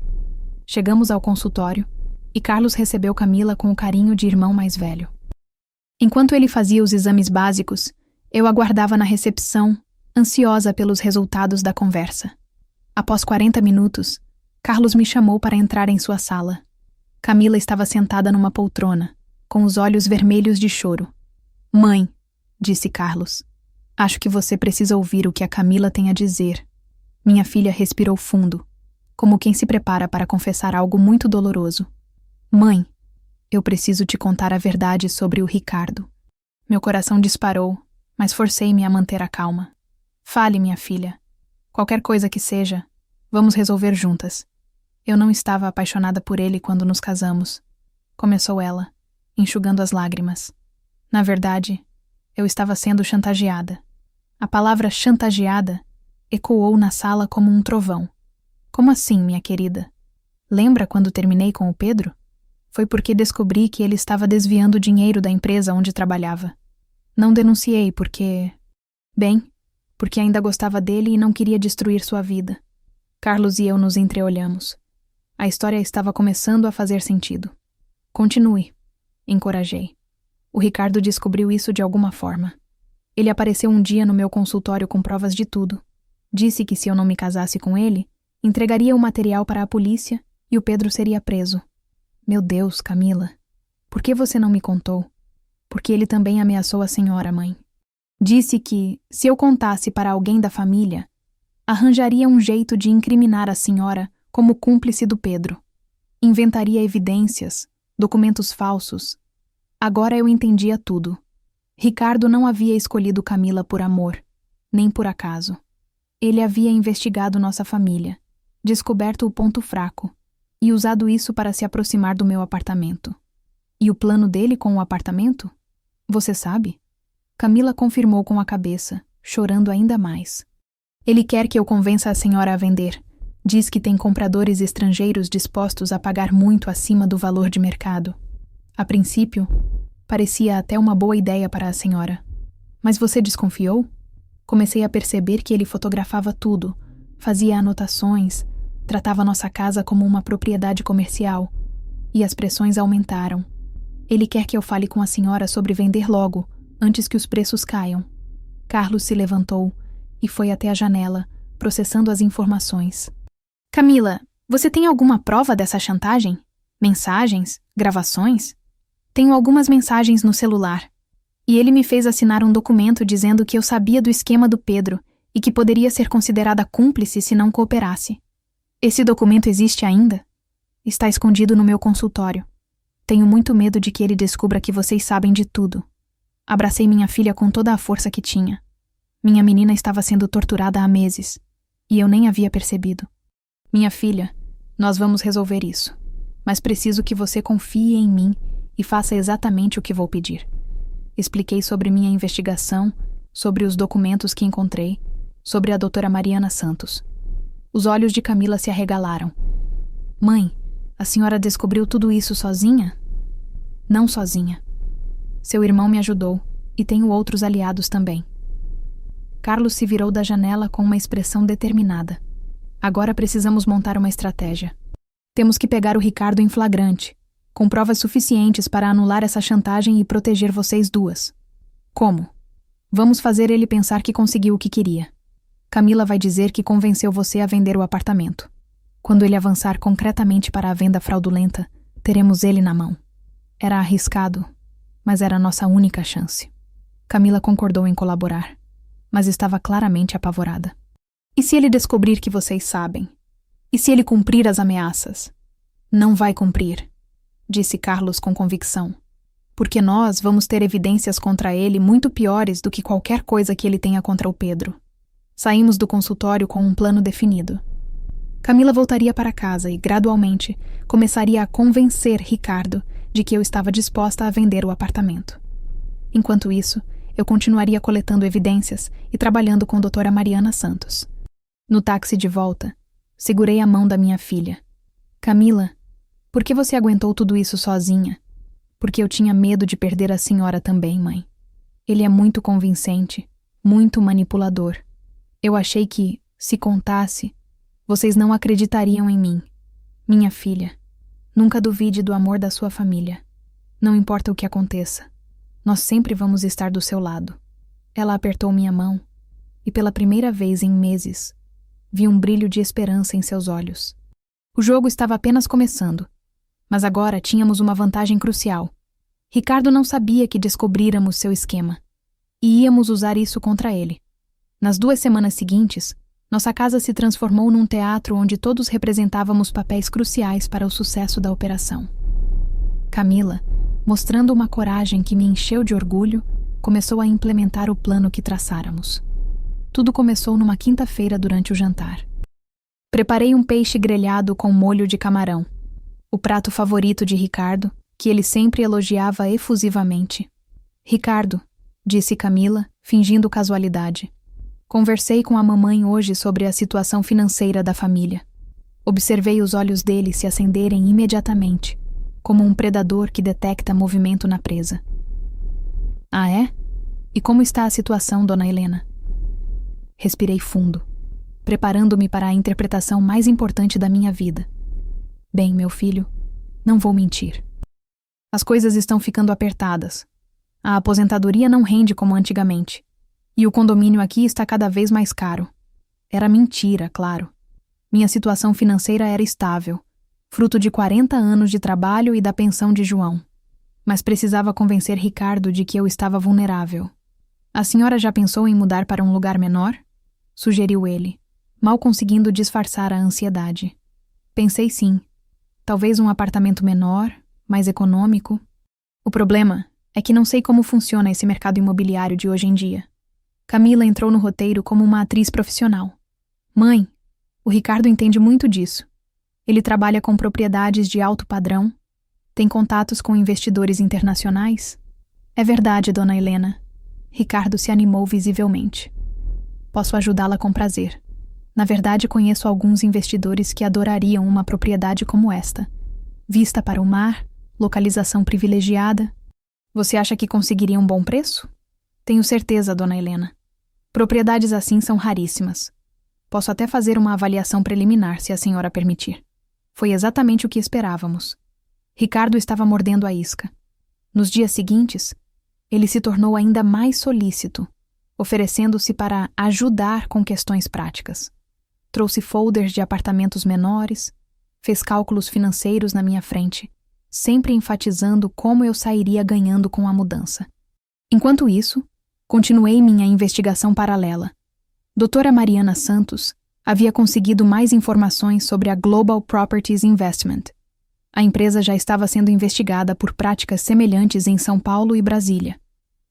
Chegamos ao consultório e Carlos recebeu Camila com o carinho de irmão mais velho. Enquanto ele fazia os exames básicos, eu aguardava na recepção, ansiosa pelos resultados da conversa. Após 40 minutos, Carlos me chamou para entrar em sua sala. Camila estava sentada numa poltrona, com os olhos vermelhos de choro. Mãe, disse Carlos, acho que você precisa ouvir o que a Camila tem a dizer. Minha filha respirou fundo, como quem se prepara para confessar algo muito doloroso. Mãe, eu preciso te contar a verdade sobre o Ricardo. Meu coração disparou, mas forcei-me a manter a calma. Fale, minha filha. Qualquer coisa que seja, vamos resolver juntas. Eu não estava apaixonada por ele quando nos casamos. Começou ela, enxugando as lágrimas. Na verdade, eu estava sendo chantageada. A palavra chantageada ecoou na sala como um trovão. Como assim, minha querida? Lembra quando terminei com o Pedro? Foi porque descobri que ele estava desviando dinheiro da empresa onde trabalhava. Não denunciei porque... Bem, porque ainda gostava dele e não queria destruir sua vida. Carlos e eu nos entreolhamos. A história estava começando a fazer sentido. Continue, encorajei. O Ricardo descobriu isso de alguma forma. Ele apareceu um dia no meu consultório com provas de tudo. Disse que se eu não me casasse com ele, entregaria o material para a polícia e o Pedro seria preso. Meu Deus, Camila, por que você não me contou? Porque ele também ameaçou a senhora, mãe. Disse que, se eu contasse para alguém da família, arranjaria um jeito de incriminar a senhora como cúmplice do Pedro. Inventaria evidências, documentos falsos. Agora eu entendia tudo. Ricardo não havia escolhido Camila por amor, nem por acaso. Ele havia investigado nossa família, descoberto o ponto fraco e usado isso para se aproximar do meu apartamento. E o plano dele com o apartamento? Você sabe? Camila confirmou com a cabeça, chorando ainda mais. Ele quer que eu convença a senhora a vender. Diz que tem compradores estrangeiros dispostos a pagar muito acima do valor de mercado. A princípio, parecia até uma boa ideia para a senhora. Mas você desconfiou? Comecei a perceber que ele fotografava tudo, fazia anotações, tratava nossa casa como uma propriedade comercial. E as pressões aumentaram. Ele quer que eu fale com a senhora sobre vender logo, antes que os preços caiam. Carlos se levantou e foi até a janela, processando as informações. Camila, você tem alguma prova dessa chantagem? Mensagens? Gravações? Tenho algumas mensagens no celular. E ele me fez assinar um documento dizendo que eu sabia do esquema do Pedro e que poderia ser considerada cúmplice se não cooperasse. Esse documento existe ainda? Está escondido no meu consultório. Tenho muito medo de que ele descubra que vocês sabem de tudo. Abracei minha filha com toda a força que tinha. Minha menina estava sendo torturada há meses, e eu nem havia percebido. Minha filha, nós vamos resolver isso, mas preciso que você confie em mim e faça exatamente o que vou pedir. Expliquei sobre minha investigação, sobre os documentos que encontrei, sobre a doutora Mariana Santos. Os olhos de Camila se arregalaram. Mãe, a senhora descobriu tudo isso sozinha? Não sozinha. Seu irmão me ajudou, e tenho outros aliados também. Carlos se virou da janela com uma expressão determinada. Agora precisamos montar uma estratégia. Temos que pegar o Ricardo em flagrante, com provas suficientes para anular essa chantagem e proteger vocês duas. Como? Vamos fazer ele pensar que conseguiu o que queria. Camila vai dizer que convenceu você a vender o apartamento. Quando ele avançar concretamente para a venda fraudulenta, teremos ele na mão. Era arriscado, mas era a nossa única chance. Camila concordou em colaborar, mas estava claramente apavorada. E se ele descobrir que vocês sabem? E se ele cumprir as ameaças? Não vai cumprir, disse Carlos com convicção. Porque nós vamos ter evidências contra ele muito piores do que qualquer coisa que ele tenha contra o Pedro. Saímos do consultório com um plano definido. Camila voltaria para casa e, gradualmente, começaria a convencer Ricardo de que eu estava disposta a vender o apartamento. Enquanto isso, eu continuaria coletando evidências e trabalhando com a doutora Mariana Santos. No táxi de volta, segurei a mão da minha filha. Camila, por que você aguentou tudo isso sozinha? Porque eu tinha medo de perder a senhora também, mãe. Ele é muito convincente, muito manipulador. Eu achei que, se contasse, vocês não acreditariam em mim. Minha filha, nunca duvide do amor da sua família. Não importa o que aconteça, nós sempre vamos estar do seu lado. Ela apertou minha mão e, pela primeira vez em meses, vi um brilho de esperança em seus olhos. O jogo estava apenas começando, mas agora tínhamos uma vantagem crucial. Ricardo não sabia que descobríramos seu esquema, e íamos usar isso contra ele. Nas 2 semanas seguintes, nossa casa se transformou num teatro onde todos representávamos papéis cruciais para o sucesso da operação. Camila, mostrando uma coragem que me encheu de orgulho, começou a implementar o plano que traçáramos. Tudo começou numa quinta-feira durante o jantar. Preparei um peixe grelhado com molho de camarão, o prato favorito de Ricardo, que ele sempre elogiava efusivamente. Ricardo, disse Camila, fingindo casualidade. Conversei com a mamãe hoje sobre a situação financeira da família. Observei os olhos dele se acenderem imediatamente, como um predador que detecta movimento na presa. Ah, é? E como está a situação, dona Helena? Respirei fundo, preparando-me para a interpretação mais importante da minha vida. Bem, meu filho, não vou mentir. As coisas estão ficando apertadas. A aposentadoria não rende como antigamente. E o condomínio aqui está cada vez mais caro. Era mentira, claro. Minha situação financeira era estável, fruto de 40 anos de trabalho e da pensão de João. Mas precisava convencer Ricardo de que eu estava vulnerável. A senhora já pensou em mudar para um lugar menor? Sugeriu ele, mal conseguindo disfarçar a ansiedade. Pensei sim. Talvez um apartamento menor, mais econômico. O problema é que não sei como funciona esse mercado imobiliário de hoje em dia. Camila entrou no roteiro como uma atriz profissional. Mãe, o Ricardo entende muito disso. Ele trabalha com propriedades de alto padrão, tem contatos com investidores internacionais. É verdade, dona Helena. Ricardo se animou visivelmente. Posso ajudá-la com prazer. Na verdade, conheço alguns investidores que adorariam uma propriedade como esta. Vista para o mar, localização privilegiada. Você acha que conseguiria um bom preço? Tenho certeza, dona Helena. Propriedades assim são raríssimas. Posso até fazer uma avaliação preliminar, se a senhora permitir. Foi exatamente o que esperávamos. Ricardo estava mordendo a isca. Nos dias seguintes, ele se tornou ainda mais solícito, oferecendo-se para ajudar com questões práticas. Trouxe folders de apartamentos menores, fez cálculos financeiros na minha frente, sempre enfatizando como eu sairia ganhando com a mudança. Enquanto isso, continuei minha investigação paralela. Doutora Mariana Santos havia conseguido mais informações sobre a Global Properties Investment. A empresa já estava sendo investigada por práticas semelhantes em São Paulo e Brasília.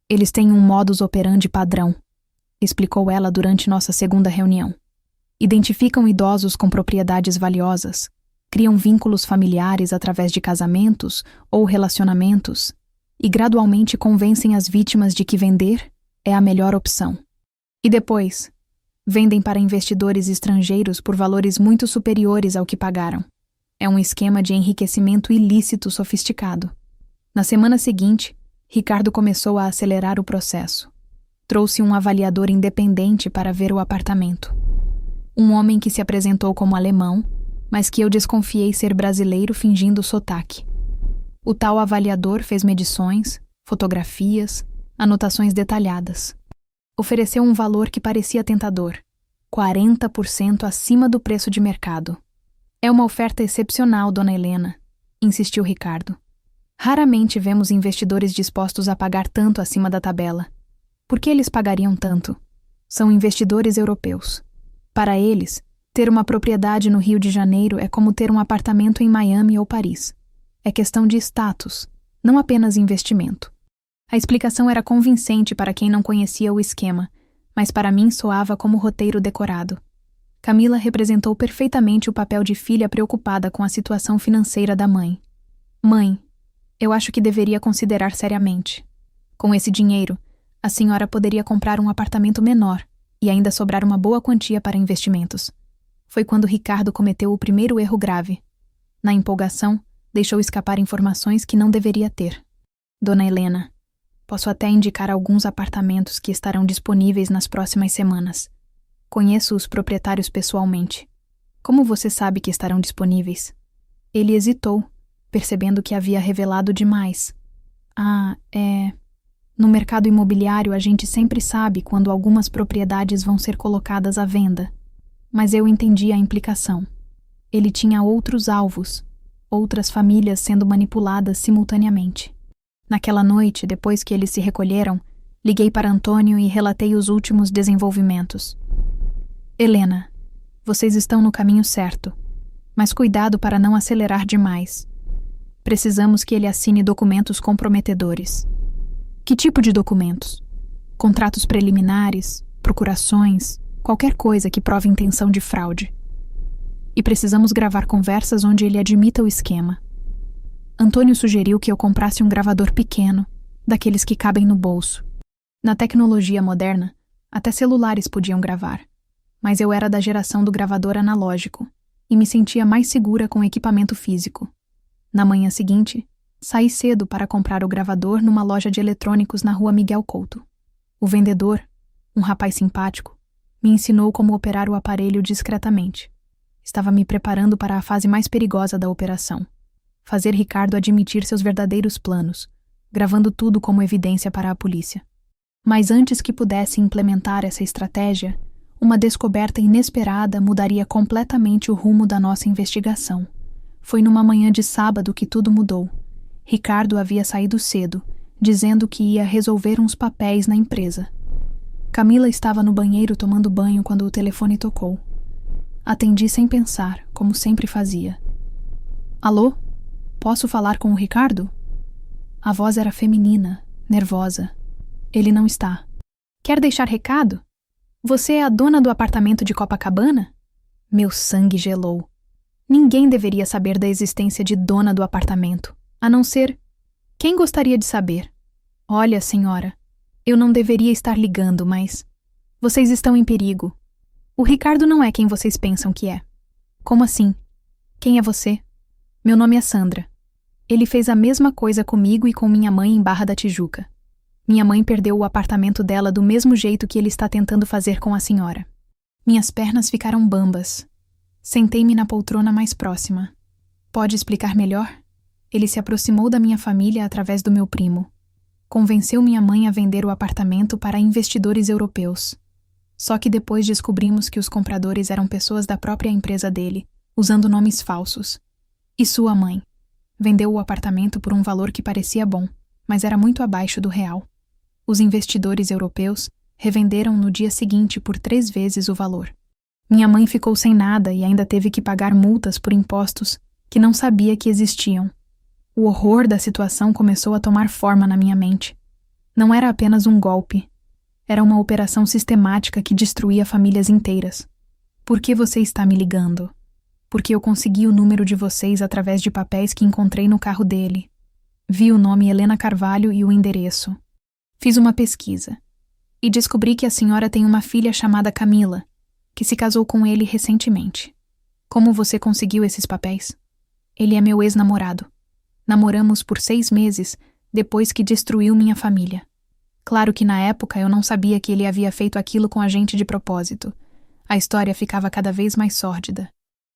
Eles têm um modus operandi padrão, explicou ela durante nossa segunda reunião. Identificam idosos com propriedades valiosas, criam vínculos familiares através de casamentos ou relacionamentos e gradualmente convencem as vítimas de que vender é a melhor opção. E depois, vendem para investidores estrangeiros por valores muito superiores ao que pagaram. É um esquema de enriquecimento ilícito sofisticado. Na semana seguinte, Ricardo começou a acelerar o processo. Trouxe um avaliador independente para ver o apartamento. Um homem que se apresentou como alemão, mas que eu desconfiei ser brasileiro fingindo sotaque. O tal avaliador fez medições, fotografias, anotações detalhadas. Ofereceu um valor que parecia tentador, 40% acima do preço de mercado. É uma oferta excepcional, dona Helena, insistiu Ricardo. Raramente vemos investidores dispostos a pagar tanto acima da tabela. Por que eles pagariam tanto? São investidores europeus. Para eles, ter uma propriedade no Rio de Janeiro é como ter um apartamento em Miami ou Paris. É questão de status, não apenas investimento. A explicação era convincente para quem não conhecia o esquema, mas para mim soava como roteiro decorado. Camila representou perfeitamente o papel de filha preocupada com a situação financeira da mãe. Mãe, eu acho que deveria considerar seriamente. Com esse dinheiro, a senhora poderia comprar um apartamento menor e ainda sobrar uma boa quantia para investimentos. Foi quando Ricardo cometeu o primeiro erro grave. Na empolgação, deixou escapar informações que não deveria ter. Dona Helena, posso até indicar alguns apartamentos que estarão disponíveis nas próximas semanas. Conheço os proprietários pessoalmente. Como você sabe que estarão disponíveis? Ele hesitou, percebendo que havia revelado demais. No mercado imobiliário a gente sempre sabe quando algumas propriedades vão ser colocadas à venda. Mas eu entendi a implicação. Ele tinha outros alvos, outras famílias sendo manipuladas simultaneamente. Naquela noite, depois que eles se recolheram, liguei para Antônio e relatei os últimos desenvolvimentos. Helena, vocês estão no caminho certo, mas cuidado para não acelerar demais. Precisamos que ele assine documentos comprometedores. Que tipo de documentos? Contratos preliminares, procurações, qualquer coisa que prove intenção de fraude. E precisamos gravar conversas onde ele admita o esquema. Antônio sugeriu que eu comprasse um gravador pequeno, daqueles que cabem no bolso. Na tecnologia moderna, até celulares podiam gravar, mas eu era da geração do gravador analógico e me sentia mais segura com equipamento físico. Na manhã seguinte, saí cedo para comprar o gravador numa loja de eletrônicos na rua Miguel Couto. O vendedor, um rapaz simpático, me ensinou como operar o aparelho discretamente. Estava me preparando para a fase mais perigosa da operação: fazer Ricardo admitir seus verdadeiros planos, gravando tudo como evidência para a polícia. Mas antes que pudesse implementar essa estratégia, uma descoberta inesperada mudaria completamente o rumo da nossa investigação. Foi numa manhã de sábado que tudo mudou. Ricardo havia saído cedo, dizendo que ia resolver uns papéis na empresa. Camila estava no banheiro tomando banho quando o telefone tocou. Atendi sem pensar, como sempre fazia. Alô? Posso falar com o Ricardo? A voz era feminina, nervosa. Ele não está. Quer deixar recado? Você é a dona do apartamento de Copacabana? Meu sangue gelou. Ninguém deveria saber da existência de dona do apartamento, a não ser... Quem gostaria de saber? Olha, senhora, eu não deveria estar ligando, mas... Vocês estão em perigo. O Ricardo não é quem vocês pensam que é. Como assim? Quem é você? Meu nome é Sandra. Ele fez a mesma coisa comigo e com minha mãe em Barra da Tijuca. Minha mãe perdeu o apartamento dela do mesmo jeito que ele está tentando fazer com a senhora. Minhas pernas ficaram bambas. Sentei-me na poltrona mais próxima. Pode explicar melhor? Ele se aproximou da minha família através do meu primo. Convenceu minha mãe a vender o apartamento para investidores europeus. Só que depois descobrimos que os compradores eram pessoas da própria empresa dele, usando nomes falsos. E sua mãe vendeu o apartamento por um valor que parecia bom, mas era muito abaixo do real. Os investidores europeus revenderam no dia seguinte por 3 vezes o valor. Minha mãe ficou sem nada e ainda teve que pagar multas por impostos que não sabia que existiam. O horror da situação começou a tomar forma na minha mente. Não era apenas um golpe. Era uma operação sistemática que destruía famílias inteiras. Por que você está me ligando? Porque eu consegui o número de vocês através de papéis que encontrei no carro dele. Vi o nome Helena Carvalho e o endereço. Fiz uma pesquisa e descobri que a senhora tem uma filha chamada Camila, que se casou com ele recentemente. Como você conseguiu esses papéis? Ele é meu ex-namorado. Namoramos por 6 meses, depois que destruiu minha família. Claro que na época eu não sabia que ele havia feito aquilo com a gente de propósito. A história ficava cada vez mais sórdida.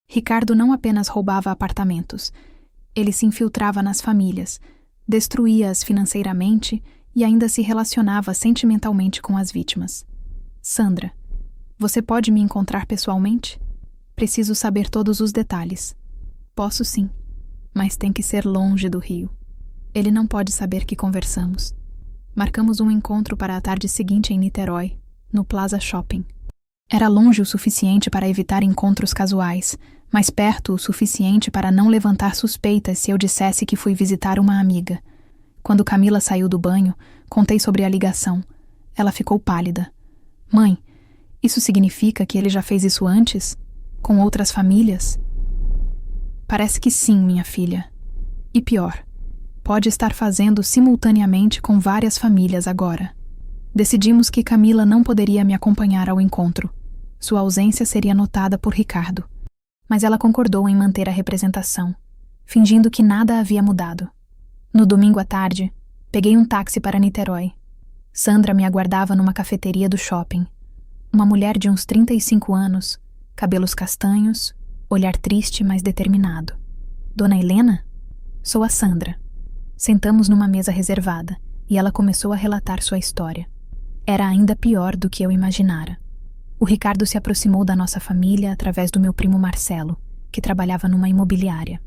Ricardo não apenas roubava apartamentos. Ele se infiltrava nas famílias, destruía-as financeiramente e ainda se relacionava sentimentalmente com as vítimas. Sandra, você pode me encontrar pessoalmente? Preciso saber todos os detalhes. Posso sim, mas tem que ser longe do Rio. Ele não pode saber que conversamos. Marcamos um encontro para a tarde seguinte em Niterói, no Plaza Shopping. Era longe o suficiente para evitar encontros casuais, mas perto o suficiente para não levantar suspeitas se eu dissesse que fui visitar uma amiga. Quando Camila saiu do banho, contei sobre a ligação. Ela ficou pálida. Mãe, isso significa que ele já fez isso antes? Com outras famílias? Parece que sim, minha filha. E pior, pode estar fazendo simultaneamente com várias famílias agora. Decidimos que Camila não poderia me acompanhar ao encontro. Sua ausência seria notada por Ricardo. Mas ela concordou em manter a representação, fingindo que nada havia mudado. No domingo à tarde, peguei um táxi para Niterói. Sandra me aguardava numa cafeteria do shopping. Uma mulher de uns 35 anos, cabelos castanhos, olhar triste, mas determinado. Dona Helena? Sou a Sandra. Sentamos numa mesa reservada e ela começou a relatar sua história. Era ainda pior do que eu imaginara. O Ricardo se aproximou da nossa família através do meu primo Marcelo, que trabalhava numa imobiliária.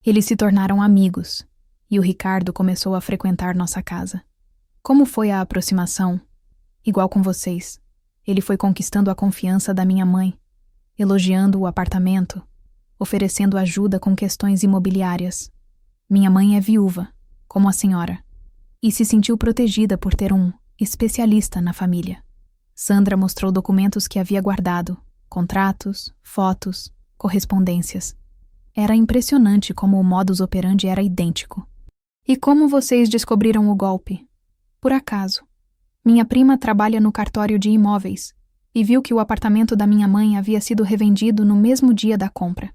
Eles se tornaram amigos, e o Ricardo começou a frequentar nossa casa. Como foi a aproximação? Igual com vocês. Ele foi conquistando a confiança da minha mãe, elogiando o apartamento, oferecendo ajuda com questões imobiliárias. Minha mãe é viúva, como a senhora, e se sentiu protegida por ter um especialista na família. Sandra mostrou documentos que havia guardado, contratos, fotos, correspondências. Era impressionante como o modus operandi era idêntico. E como vocês descobriram o golpe? Por acaso. Minha prima trabalha no cartório de imóveis e viu que o apartamento da minha mãe havia sido revendido no mesmo dia da compra.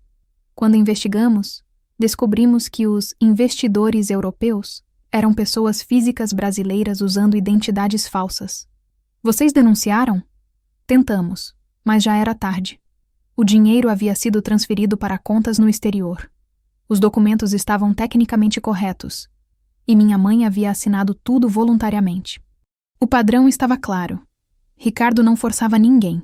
Quando investigamos, descobrimos que os investidores europeus eram pessoas físicas brasileiras usando identidades falsas. Vocês denunciaram? Tentamos, mas já era tarde. O dinheiro havia sido transferido para contas no exterior. Os documentos estavam tecnicamente corretos, e minha mãe havia assinado tudo voluntariamente. O padrão estava claro. Ricardo não forçava ninguém.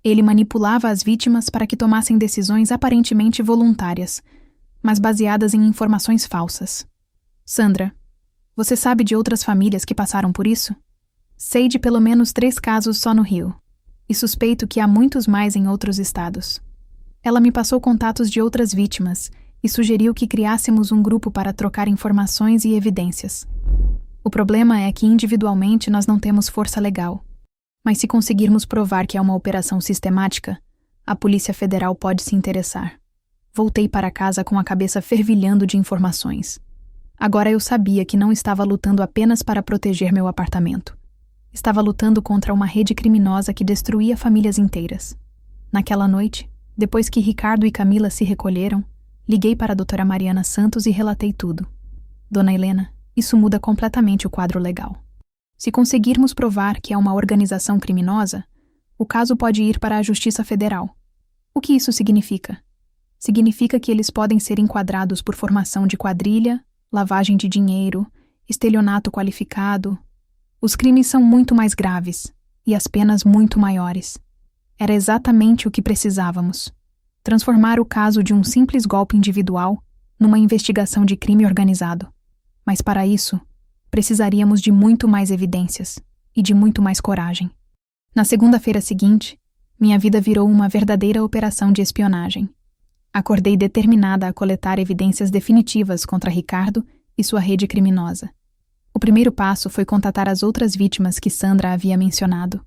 Ele manipulava as vítimas para que tomassem decisões aparentemente voluntárias, mas baseadas em informações falsas. Sandra, você sabe de outras famílias que passaram por isso? Sei de pelo menos 3 casos só no Rio, e suspeito que há muitos mais em outros estados. Ela me passou contatos de outras vítimas e sugeriu que criássemos um grupo para trocar informações e evidências. O problema é que individualmente nós não temos força legal. Mas se conseguirmos provar que é uma operação sistemática, a Polícia Federal pode se interessar. Voltei para casa com a cabeça fervilhando de informações. Agora eu sabia que não estava lutando apenas para proteger meu apartamento. Estava lutando contra uma rede criminosa que destruía famílias inteiras. Naquela noite, depois que Ricardo e Camila se recolheram, liguei para a doutora Mariana Santos e relatei tudo. Dona Helena, isso muda completamente o quadro legal. Se conseguirmos provar que é uma organização criminosa, o caso pode ir para a Justiça Federal. O que isso significa? Significa que eles podem ser enquadrados por formação de quadrilha, lavagem de dinheiro, estelionato qualificado. Os crimes são muito mais graves e as penas muito maiores. Era exatamente o que precisávamos. Transformar o caso de um simples golpe individual numa investigação de crime organizado. Mas para isso, precisaríamos de muito mais evidências e de muito mais coragem. Na segunda-feira seguinte, minha vida virou uma verdadeira operação de espionagem. Acordei determinada a coletar evidências definitivas contra Ricardo e sua rede criminosa. O primeiro passo foi contatar as outras vítimas que Sandra havia mencionado.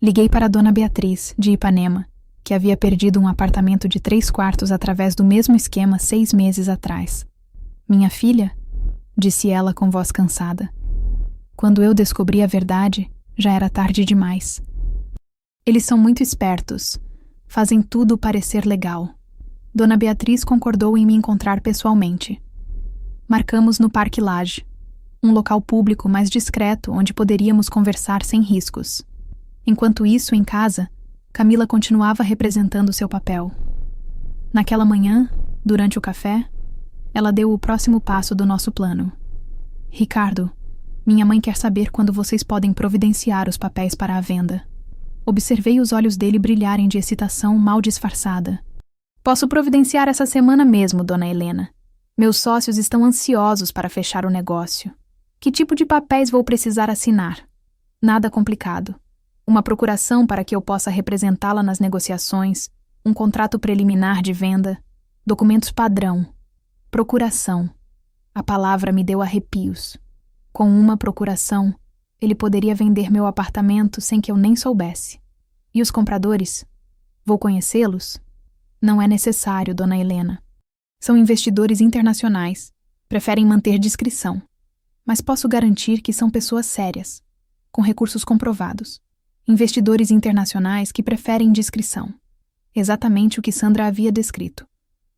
Liguei para a dona Beatriz, de Ipanema, que havia perdido um apartamento de 3 quartos através do mesmo esquema 6 meses atrás. Minha filha? Disse ela com voz cansada. Quando eu descobri a verdade, já era tarde demais. Eles são muito espertos. Fazem tudo parecer legal. Dona Beatriz concordou em me encontrar pessoalmente. Marcamos no Parque Lage, um local público mais discreto onde poderíamos conversar sem riscos. Enquanto isso, em casa, Camila continuava representando seu papel. Naquela manhã, durante o café, ela deu o próximo passo do nosso plano. Ricardo, minha mãe quer saber quando vocês podem providenciar os papéis para a venda. Observei os olhos dele brilharem de excitação mal disfarçada. Posso providenciar essa semana mesmo, dona Helena. Meus sócios estão ansiosos para fechar o negócio. Que tipo de papéis vou precisar assinar? Nada complicado. Uma procuração para que eu possa representá-la nas negociações, um contrato preliminar de venda, documentos padrão. Procuração. A palavra me deu arrepios. Com uma procuração, ele poderia vender meu apartamento sem que eu nem soubesse. E os compradores? Vou conhecê-los? Não é necessário, dona Helena. São investidores internacionais. Preferem manter discrição. Mas posso garantir que são pessoas sérias, com recursos comprovados. Investidores internacionais que preferem discrição. Exatamente o que Sandra havia descrito.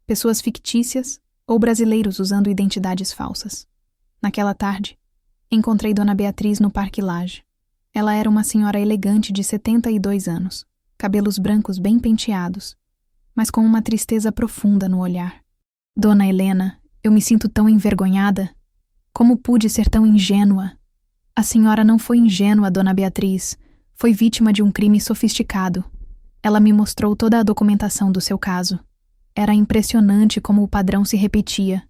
Pessoas fictícias ou brasileiros usando identidades falsas. Naquela tarde, encontrei Dona Beatriz no Parque Lage. Ela era uma senhora elegante de 72 anos, cabelos brancos bem penteados, mas com uma tristeza profunda no olhar. Dona Helena, eu me sinto tão envergonhada. Como pude ser tão ingênua? A senhora não foi ingênua, Dona Beatriz. Foi vítima de um crime sofisticado. Ela me mostrou toda a documentação do seu caso. Era impressionante como o padrão se repetia.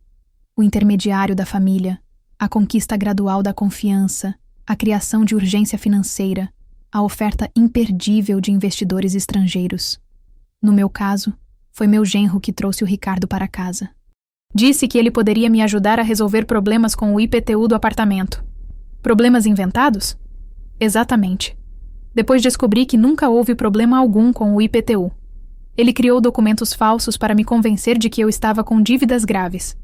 o intermediário da família, a conquista gradual da confiança, a criação de urgência financeira, a oferta imperdível de investidores estrangeiros. No meu caso, foi meu genro que trouxe o Ricardo para casa. Disse que ele poderia me ajudar a resolver problemas com o IPTU do apartamento. Problemas inventados? Exatamente. Depois descobri que nunca houve problema algum com o IPTU. Ele criou documentos falsos para me convencer de que eu estava com dívidas graves.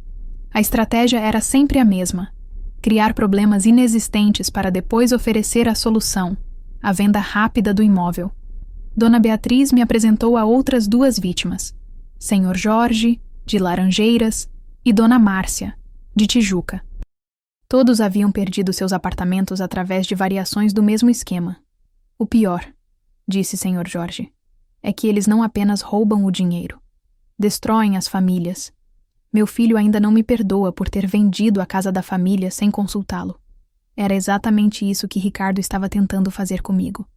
A estratégia era sempre a mesma: criar problemas inexistentes para depois oferecer a solução, a venda rápida do imóvel. Dona Beatriz me apresentou a outras 2 vítimas: Senhor Jorge, de Laranjeiras, e Dona Márcia, de Tijuca. Todos haviam perdido seus apartamentos através de variações do mesmo esquema. O pior, disse Senhor Jorge, é que eles não apenas roubam o dinheiro, destroem as famílias. Meu filho ainda não me perdoa por ter vendido a casa da família sem consultá-lo. Era exatamente isso que Ricardo estava tentando fazer comigo.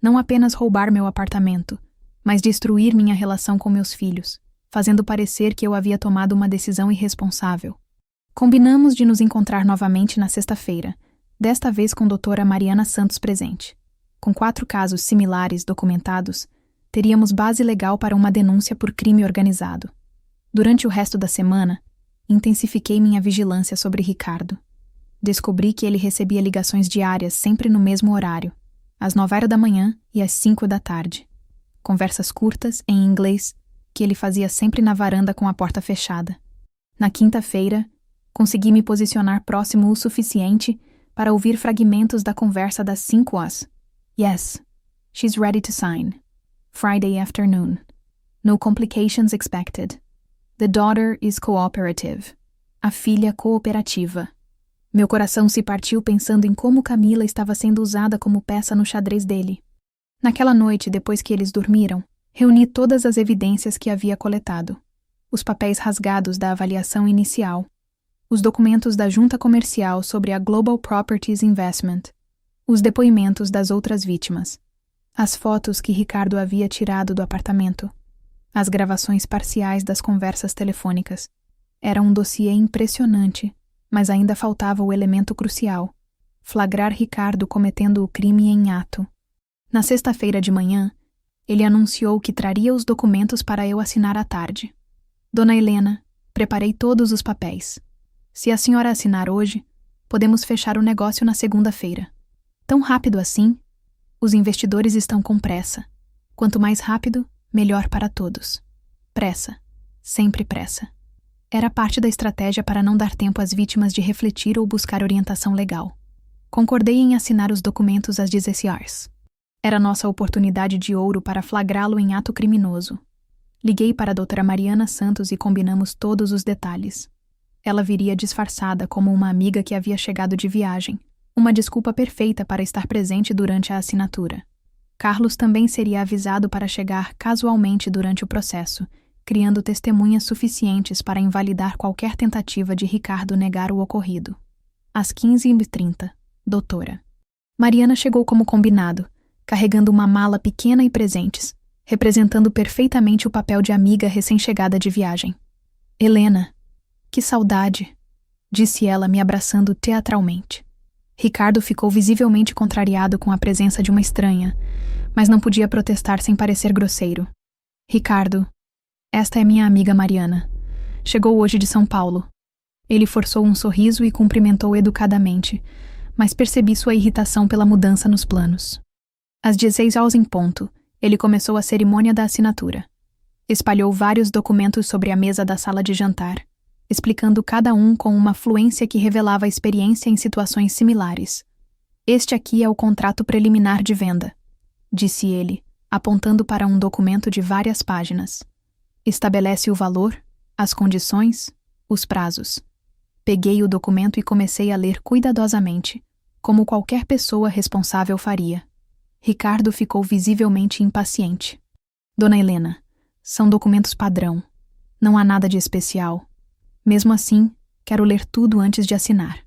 Não apenas roubar meu apartamento, mas destruir minha relação com meus filhos, fazendo parecer que eu havia tomado uma decisão irresponsável. Combinamos de nos encontrar novamente na sexta-feira, desta vez com a doutora Mariana Santos presente. Com 4 casos similares documentados, teríamos base legal para uma denúncia por crime organizado. Durante o resto da semana, intensifiquei minha vigilância sobre Ricardo. Descobri que ele recebia ligações diárias sempre no mesmo horário, às 9h da manhã e às 5 da tarde. Conversas curtas, em inglês, que ele fazia sempre na varanda com a porta fechada. Na quinta-feira, consegui me posicionar próximo o suficiente para ouvir fragmentos da conversa das 5 às. Yes, she's ready to sign. Friday afternoon. No complications expected. The daughter is cooperative. A filha cooperativa. Meu coração se partiu pensando em como Camila estava sendo usada como peça no xadrez dele. Naquela noite, depois que eles dormiram, reuni todas as evidências que havia coletado. Os papéis rasgados da avaliação inicial, os documentos da junta comercial sobre a Global Properties Investment, os depoimentos das outras vítimas, as fotos que Ricardo havia tirado do apartamento, as gravações parciais das conversas telefônicas. Era um dossiê impressionante, mas ainda faltava o elemento crucial: flagrar Ricardo cometendo o crime em ato. Na sexta-feira de manhã, ele anunciou que traria os documentos para eu assinar à tarde. Dona Helena, preparei todos os papéis. Se a senhora assinar hoje, podemos fechar o negócio na segunda-feira. Tão rápido assim? Os investidores estão com pressa. Quanto mais rápido, melhor para todos. Pressa. Sempre pressa. Era parte da estratégia para não dar tempo às vítimas de refletir ou buscar orientação legal. Concordei em assinar os documentos às 16h. Era nossa oportunidade de ouro para flagrá-lo em ato criminoso. Liguei para a doutora Mariana Santos e combinamos todos os detalhes. Ela viria disfarçada como uma amiga que havia chegado de viagem, uma desculpa perfeita para estar presente durante a assinatura. Carlos também seria avisado para chegar casualmente durante o processo, criando testemunhas suficientes para invalidar qualquer tentativa de Ricardo negar o ocorrido. Às 15h30, doutora. Mariana chegou como combinado, carregando uma mala pequena e presentes, representando perfeitamente o papel de amiga recém-chegada de viagem. Helena, que saudade, disse ela me abraçando teatralmente. Ricardo ficou visivelmente contrariado com a presença de uma estranha, mas não podia protestar sem parecer grosseiro. Ricardo, esta é minha amiga Mariana. Chegou hoje de São Paulo. Ele forçou um sorriso e cumprimentou educadamente, mas percebi sua irritação pela mudança nos planos. Às 16h em ponto, ele começou a cerimônia da assinatura. Espalhou vários documentos sobre a mesa da sala de jantar, explicando cada um com uma fluência que revelava experiência em situações similares. Este aqui é o contrato preliminar de venda, disse ele, apontando para um documento de várias páginas. Estabelece o valor, as condições, os prazos. Peguei o documento e comecei a ler cuidadosamente, como qualquer pessoa responsável faria. Ricardo ficou visivelmente impaciente. Dona Helena, são documentos padrão. Não há nada de especial. Mesmo assim, quero ler tudo antes de assinar,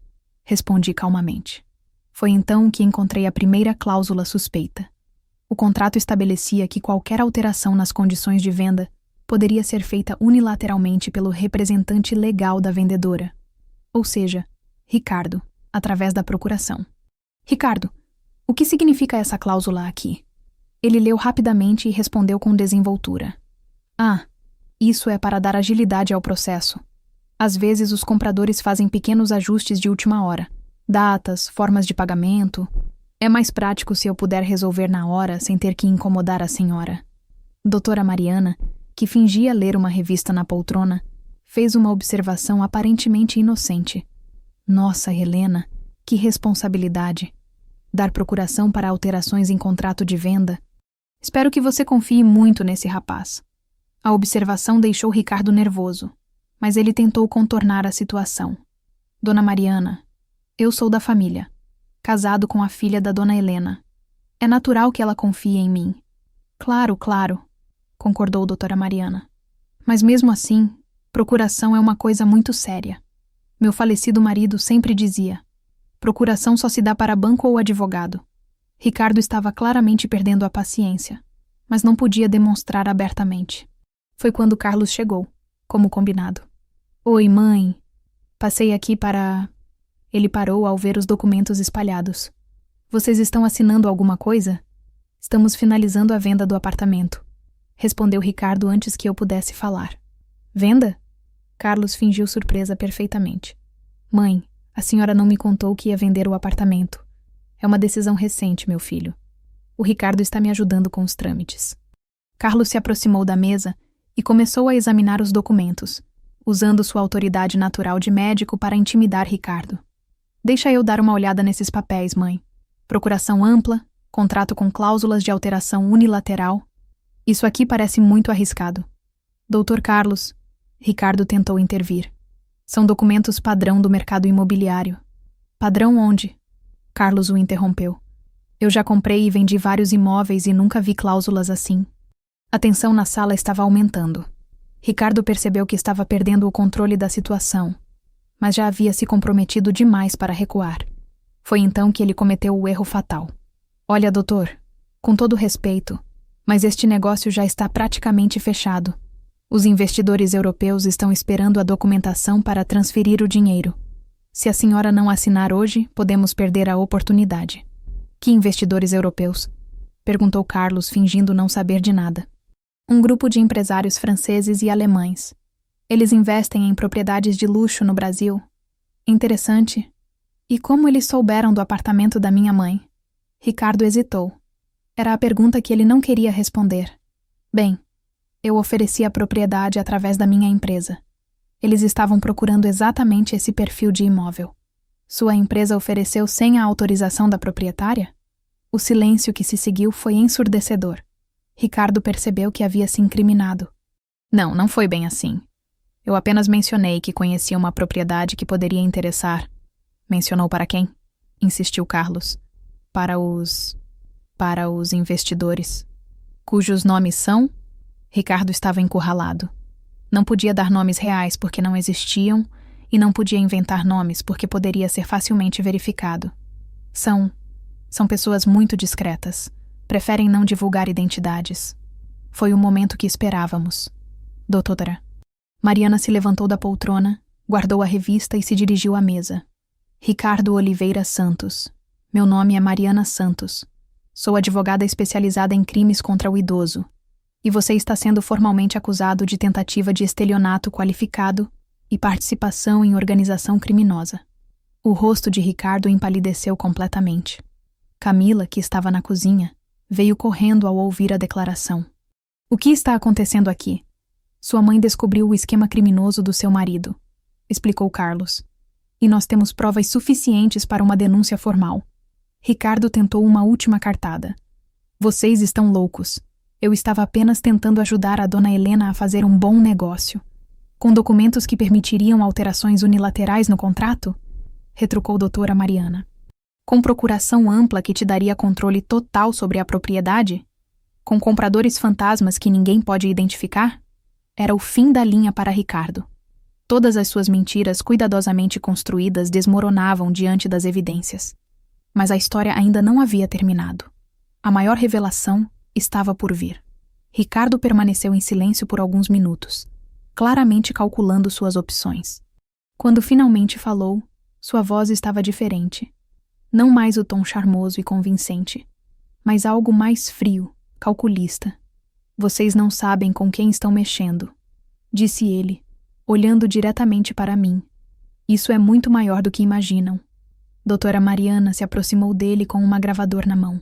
respondi calmamente. Foi então que encontrei a primeira cláusula suspeita. O contrato estabelecia que qualquer alteração nas condições de venda poderia ser feita unilateralmente pelo representante legal da vendedora, ou seja, Ricardo, através da procuração. Ricardo, o que significa essa cláusula aqui? Ele leu rapidamente e respondeu com desenvoltura. Ah, isso é para dar agilidade ao processo. Às vezes os compradores fazem pequenos ajustes de última hora. Datas, formas de pagamento. É mais prático se eu puder resolver na hora sem ter que incomodar a senhora. Doutora Mariana, que fingia ler uma revista na poltrona, fez uma observação aparentemente inocente. Nossa, Helena, que responsabilidade! Dar procuração para alterações em contrato de venda. Espero que você confie muito nesse rapaz. A observação deixou Ricardo nervoso, mas ele tentou contornar a situação. Dona Mariana, eu sou da família, casado com a filha da Dona Helena. É natural que ela confie em mim. Claro, claro, concordou doutora Mariana. Mas mesmo assim, procuração é uma coisa muito séria. Meu falecido marido sempre dizia: procuração só se dá para banco ou advogado. Ricardo estava claramente perdendo a paciência, mas não podia demonstrar abertamente. Foi quando Carlos chegou, como combinado. Oi, mãe. Passei aqui para... Ele parou ao ver os documentos espalhados. Vocês estão assinando alguma coisa? Estamos finalizando a venda do apartamento, respondeu Ricardo antes que eu pudesse falar. Venda? Carlos fingiu surpresa perfeitamente. Mãe, a senhora não me contou que ia vender o apartamento. É uma decisão recente, meu filho. O Ricardo está me ajudando com os trâmites. Carlos se aproximou da mesa e começou a examinar os documentos, usando sua autoridade natural de médico para intimidar Ricardo. Deixa eu dar uma olhada nesses papéis, mãe. Procuração ampla, contrato com cláusulas de alteração unilateral. Isso aqui parece muito arriscado. Doutor Carlos, Ricardo tentou intervir. São documentos padrão do mercado imobiliário. Padrão onde? Carlos o interrompeu. Eu já comprei e vendi vários imóveis e nunca vi cláusulas assim. A tensão na sala estava aumentando. Ricardo percebeu que estava perdendo o controle da situação, mas já havia se comprometido demais para recuar. Foi então que ele cometeu o erro fatal. Olha, doutor, com todo respeito, mas este negócio já está praticamente fechado. Os investidores europeus estão esperando a documentação para transferir o dinheiro. Se a senhora não assinar hoje, podemos perder a oportunidade. Que investidores europeus? Perguntou Carlos, fingindo não saber de nada. Um grupo de empresários franceses e alemães. Eles investem em propriedades de luxo no Brasil. Interessante. E como eles souberam do apartamento da minha mãe? Ricardo hesitou. Era a pergunta que ele não queria responder. Bem, eu ofereci a propriedade através da minha empresa. Eles estavam procurando exatamente esse perfil de imóvel. Sua empresa ofereceu sem a autorização da proprietária? O silêncio que se seguiu foi ensurdecedor. Ricardo percebeu que havia se incriminado. Não, não foi bem assim. Eu apenas mencionei que conhecia uma propriedade que poderia interessar. Mencionou para quem? Insistiu Carlos. Para os investidores. Cujos nomes são? Ricardo estava encurralado. Não podia dar nomes reais porque não existiam e não podia inventar nomes porque poderia ser facilmente verificado. São pessoas muito discretas. Preferem não divulgar identidades. Foi o momento que esperávamos. Doutora. Mariana se levantou da poltrona, guardou a revista e se dirigiu à mesa. Ricardo Oliveira Santos. Meu nome é Mariana Santos. Sou advogada especializada em crimes contra o idoso. E você está sendo formalmente acusado de tentativa de estelionato qualificado e participação em organização criminosa. O rosto de Ricardo empalideceu completamente. Camila, que estava na cozinha, veio correndo ao ouvir a declaração. O que está acontecendo aqui? Sua mãe descobriu o esquema criminoso do seu marido, explicou Carlos. E nós temos provas suficientes para uma denúncia formal. Ricardo tentou uma última cartada. Vocês estão loucos. Eu estava apenas tentando ajudar a Dona Helena a fazer um bom negócio. Com documentos que permitiriam alterações unilaterais no contrato? Retrucou doutora Mariana. Com procuração ampla que te daria controle total sobre a propriedade? Com compradores fantasmas que ninguém pode identificar? Era o fim da linha para Ricardo. Todas as suas mentiras cuidadosamente construídas desmoronavam diante das evidências. Mas a história ainda não havia terminado. A maior revelação estava por vir. Ricardo permaneceu em silêncio por alguns minutos, claramente calculando suas opções. Quando finalmente falou, sua voz estava diferente. Não mais o tom charmoso e convincente, mas algo mais frio, calculista. Vocês não sabem com quem estão mexendo, disse ele, olhando diretamente para mim. Isso é muito maior do que imaginam. Doutora Mariana se aproximou dele com um gravador na mão.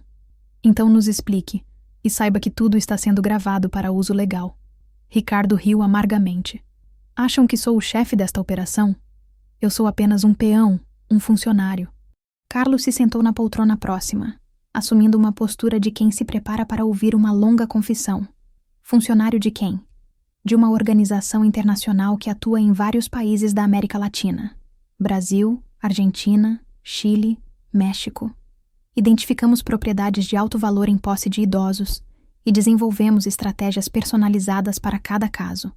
Então nos explique, e saiba que tudo está sendo gravado para uso legal. Ricardo riu amargamente. Acham que sou o chefe desta operação? Eu sou apenas um peão, um funcionário. Carlos se sentou na poltrona próxima, assumindo uma postura de quem se prepara para ouvir uma longa confissão. Funcionário de quem? De uma organização internacional que atua em vários países da América Latina. Brasil, Argentina, Chile, México. Identificamos propriedades de alto valor em posse de idosos e desenvolvemos estratégias personalizadas para cada caso.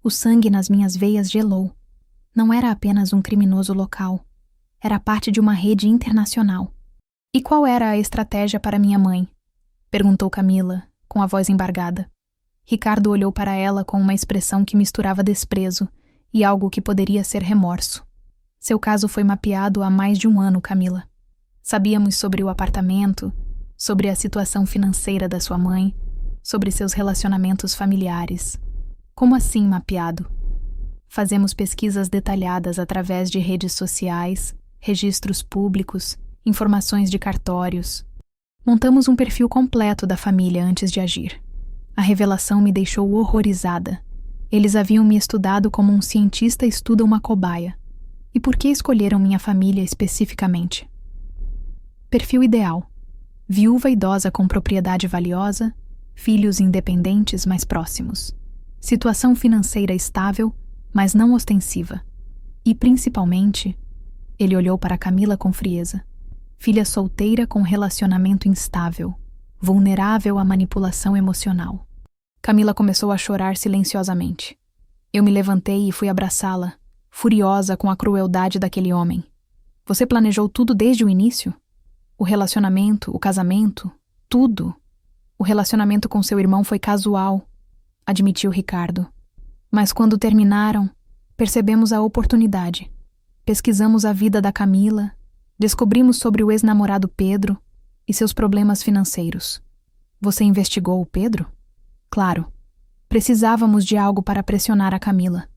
O sangue nas minhas veias gelou. Não era apenas um criminoso local. Era parte de uma rede internacional. E qual era a estratégia para minha mãe? Perguntou Camila, com a voz embargada. Ricardo olhou para ela com uma expressão que misturava desprezo e algo que poderia ser remorso. Seu caso foi mapeado há mais de um ano, Camila. Sabíamos sobre o apartamento, sobre a situação financeira da sua mãe, sobre seus relacionamentos familiares. Como assim mapeado? Fazemos pesquisas detalhadas através de redes sociais, registros públicos, informações de cartórios. Montamos um perfil completo da família antes de agir. A revelação me deixou horrorizada. Eles haviam me estudado como um cientista estuda uma cobaia. E por que escolheram minha família especificamente? Perfil ideal. Viúva idosa com propriedade valiosa, filhos independentes mais próximos. Situação financeira estável, mas não ostensiva. E, principalmente, ele olhou para Camila com frieza. Filha solteira com relacionamento instável, vulnerável à manipulação emocional. Camila começou a chorar silenciosamente. Eu me levantei e fui abraçá-la, furiosa com a crueldade daquele homem. Você planejou tudo desde o início? O relacionamento, o casamento, tudo. O relacionamento com seu irmão foi casual, admitiu Ricardo. Mas quando terminaram, percebemos a oportunidade. Pesquisamos a vida da Camila, descobrimos sobre o ex-namorado Pedro e seus problemas financeiros. Você investigou o Pedro? Claro. Precisávamos de algo para pressionar a Camila.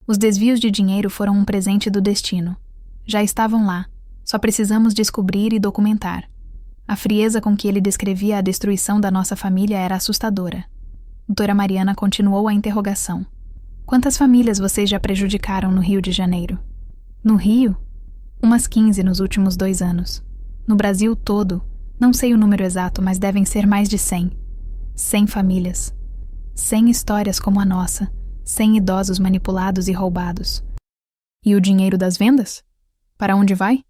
Os desvios de dinheiro foram um presente do destino. Já estavam lá, só precisamos descobrir e documentar. A frieza com que ele descrevia a destruição da nossa família era assustadora. Doutora Mariana continuou a interrogação. Quantas famílias vocês já prejudicaram no Rio de Janeiro? No Rio? Umas 15 nos últimos 2 anos. No Brasil todo, não sei o número exato, mas devem ser mais de 100. 100 famílias. 100 histórias como a nossa. 100 idosos manipulados e roubados. E o dinheiro das vendas? Para onde vai?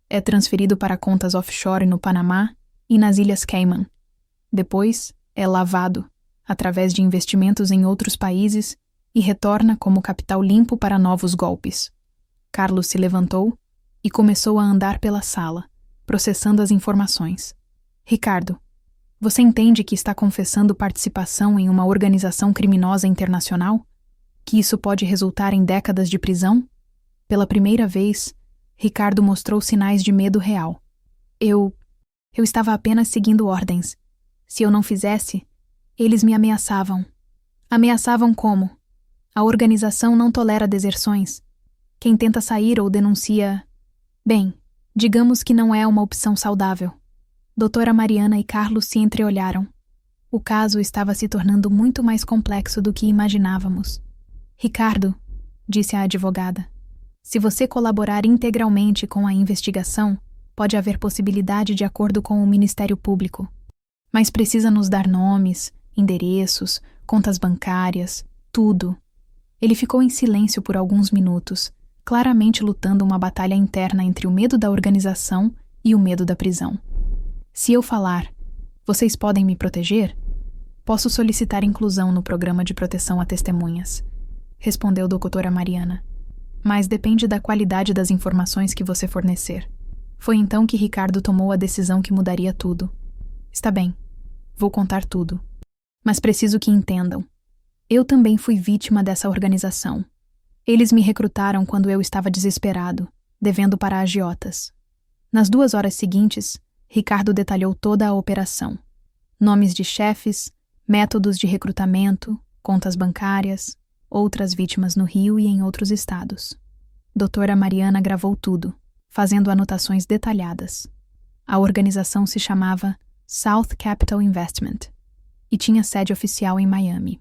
É transferido para contas offshore no Panamá e nas Ilhas Cayman. Depois, é lavado, através de investimentos em outros países, e retorna como capital limpo para novos golpes. Carlos se levantou e começou a andar pela sala, processando as informações. Ricardo, você entende que está confessando participação em uma organização criminosa internacional? Que isso pode resultar em décadas de prisão? Pela primeira vez, Ricardo mostrou sinais de medo real. Eu estava apenas seguindo ordens. Se eu não fizesse, eles me ameaçavam. Ameaçavam como? A organização não tolera deserções. Quem tenta sair ou denuncia... Bem, digamos que não é uma opção saudável. Doutora Mariana e Carlos se entreolharam. O caso estava se tornando muito mais complexo do que imaginávamos. Ricardo, disse a advogada, se você colaborar integralmente com a investigação, pode haver possibilidade de acordo com o Ministério Público. Mas precisa nos dar nomes, endereços, contas bancárias, tudo. Ele ficou em silêncio por alguns minutos, claramente lutando uma batalha interna entre o medo da organização e o medo da prisão. Se eu falar, vocês podem me proteger? Posso solicitar inclusão no programa de proteção a testemunhas, respondeu doutora Mariana. Mas depende da qualidade das informações que você fornecer. Foi então que Ricardo tomou a decisão que mudaria tudo. Está bem, vou contar tudo. Mas preciso que entendam. Eu também fui vítima dessa organização. Eles me recrutaram quando eu estava desesperado, devendo para agiotas. Nas 2 horas seguintes, Ricardo detalhou toda a operação. Nomes de chefes, métodos de recrutamento, contas bancárias, outras vítimas no Rio e em outros estados. Doutora Mariana gravou tudo, fazendo anotações detalhadas. A organização se chamava South Capital Investment e tinha sede oficial em Miami.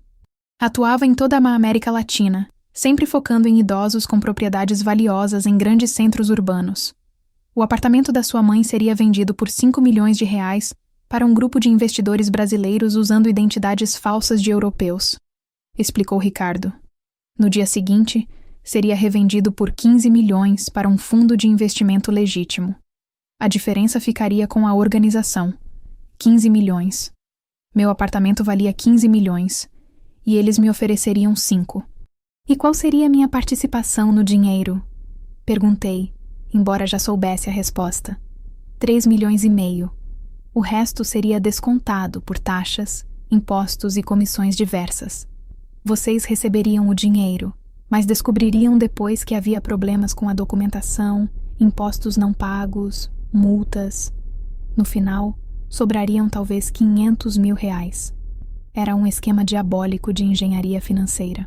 Atuava em toda a América Latina, sempre focando em idosos com propriedades valiosas em grandes centros urbanos. O apartamento da sua mãe seria vendido por R$5 milhões para um grupo de investidores brasileiros usando identidades falsas de europeus, explicou Ricardo. No dia seguinte, seria revendido por 15 milhões para um fundo de investimento legítimo. A diferença ficaria com a organização. 15 milhões. Meu apartamento valia 15 milhões, e eles me ofereceriam 5. E qual seria a minha participação no dinheiro? Perguntei, embora já soubesse a resposta. 3,5 milhões. O resto seria descontado por taxas, impostos e comissões diversas. Vocês receberiam o dinheiro, mas descobririam depois que havia problemas com a documentação, impostos não pagos, multas. No final, sobrariam talvez R$500 mil. Era um esquema diabólico de engenharia financeira.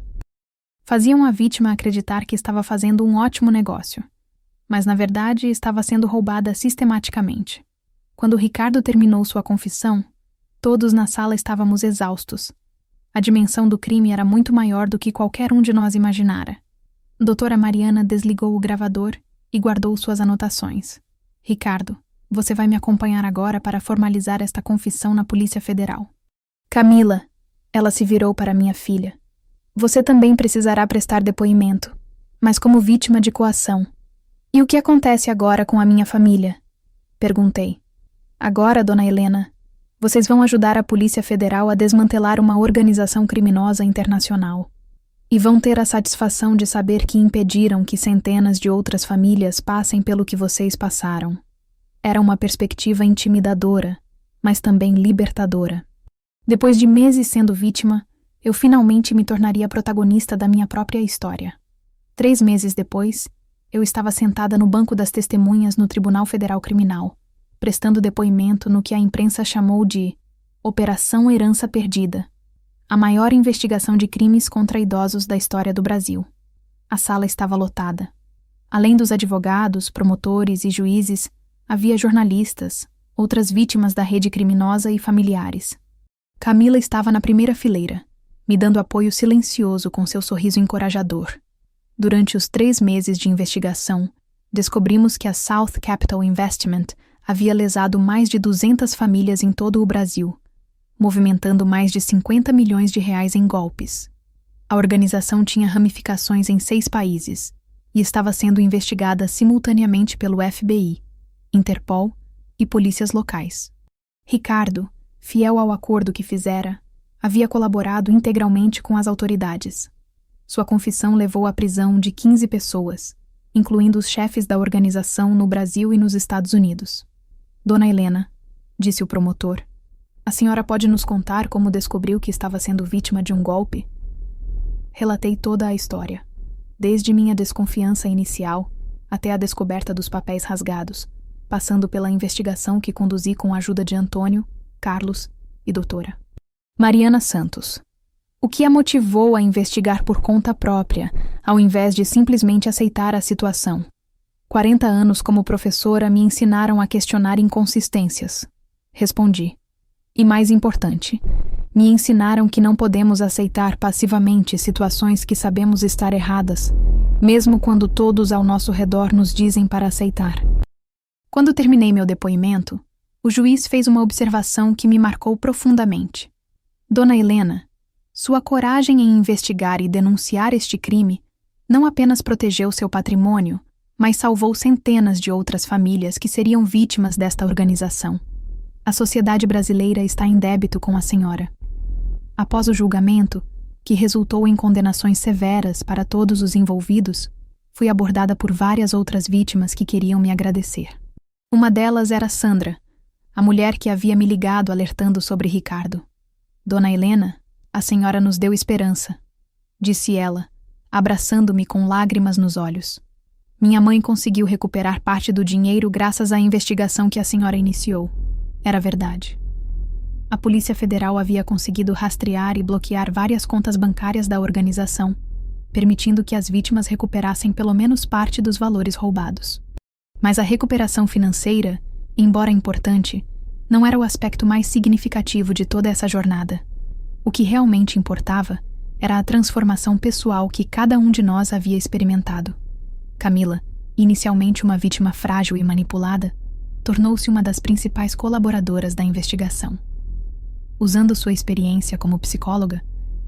Faziam a vítima acreditar que estava fazendo um ótimo negócio, mas na verdade estava sendo roubada sistematicamente. Quando Ricardo terminou sua confissão, todos na sala estávamos exaustos. A dimensão do crime era muito maior do que qualquer um de nós imaginara. Doutora Mariana desligou o gravador e guardou suas anotações. Ricardo, você vai me acompanhar agora para formalizar esta confissão na Polícia Federal. Camila, ela se virou para minha filha. Você também precisará prestar depoimento, mas como vítima de coação. E o que acontece agora com a minha família? Perguntei. Agora, dona Helena, vocês vão ajudar a Polícia Federal a desmantelar uma organização criminosa internacional. E vão ter a satisfação de saber que impediram que centenas de outras famílias passem pelo que vocês passaram. Era uma perspectiva intimidadora, mas também libertadora. Depois de meses sendo vítima, eu finalmente me tornaria protagonista da minha própria história. 3 meses depois, eu estava sentada no banco das testemunhas no Tribunal Federal Criminal, prestando depoimento no que a imprensa chamou de Operação Herança Perdida, a maior investigação de crimes contra idosos da história do Brasil. A sala estava lotada. Além dos advogados, promotores e juízes, havia jornalistas, outras vítimas da rede criminosa e familiares. Camila estava na primeira fileira, me dando apoio silencioso com seu sorriso encorajador. Durante os 3 meses de investigação, descobrimos que a South Capital Investment havia lesado mais de 200 famílias em todo o Brasil, movimentando mais de R$50 milhões em golpes. A organização tinha ramificações em 6 países e estava sendo investigada simultaneamente pelo FBI, Interpol e polícias locais. Ricardo, fiel ao acordo que fizera, havia colaborado integralmente com as autoridades. Sua confissão levou à prisão de 15 pessoas, incluindo os chefes da organização no Brasil e nos Estados Unidos. Dona Helena, disse o promotor, a senhora pode nos contar como descobriu que estava sendo vítima de um golpe? Relatei toda a história, desde minha desconfiança inicial até a descoberta dos papéis rasgados, passando pela investigação que conduzi com a ajuda de Antônio, Carlos e doutora Mariana Santos. O que a motivou a investigar por conta própria, ao invés de simplesmente aceitar a situação? 40 anos como professora me ensinaram a questionar inconsistências. Respondi. E mais importante, me ensinaram que não podemos aceitar passivamente situações que sabemos estar erradas, mesmo quando todos ao nosso redor nos dizem para aceitar. Quando terminei meu depoimento, o juiz fez uma observação que me marcou profundamente. Dona Helena, sua coragem em investigar e denunciar este crime não apenas protegeu seu patrimônio, mas salvou centenas de outras famílias que seriam vítimas desta organização. A sociedade brasileira está em débito com a senhora. Após o julgamento, que resultou em condenações severas para todos os envolvidos, fui abordada por várias outras vítimas que queriam me agradecer. Uma delas era Sandra, a mulher que havia me ligado alertando sobre Ricardo. Dona Helena, a senhora nos deu esperança, disse ela, abraçando-me com lágrimas nos olhos. Minha mãe conseguiu recuperar parte do dinheiro graças à investigação que a senhora iniciou. Era verdade. A Polícia Federal havia conseguido rastrear e bloquear várias contas bancárias da organização, permitindo que as vítimas recuperassem pelo menos parte dos valores roubados. Mas a recuperação financeira, embora importante, não era o aspecto mais significativo de toda essa jornada. O que realmente importava era a transformação pessoal que cada um de nós havia experimentado. Camila, inicialmente uma vítima frágil e manipulada, tornou-se uma das principais colaboradoras da investigação. Usando sua experiência como psicóloga,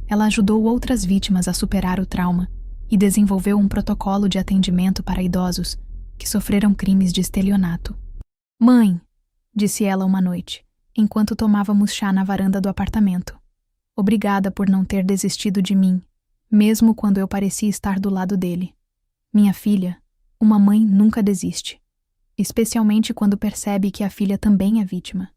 ela ajudou outras vítimas a superar o trauma e desenvolveu um protocolo de atendimento para idosos que sofreram crimes de estelionato. "Mãe", disse ela uma noite, enquanto tomávamos chá na varanda do apartamento. "Obrigada por não ter desistido de mim, mesmo quando eu parecia estar do lado dele. Minha filha, uma mãe nunca desiste, especialmente quando percebe que a filha também é vítima."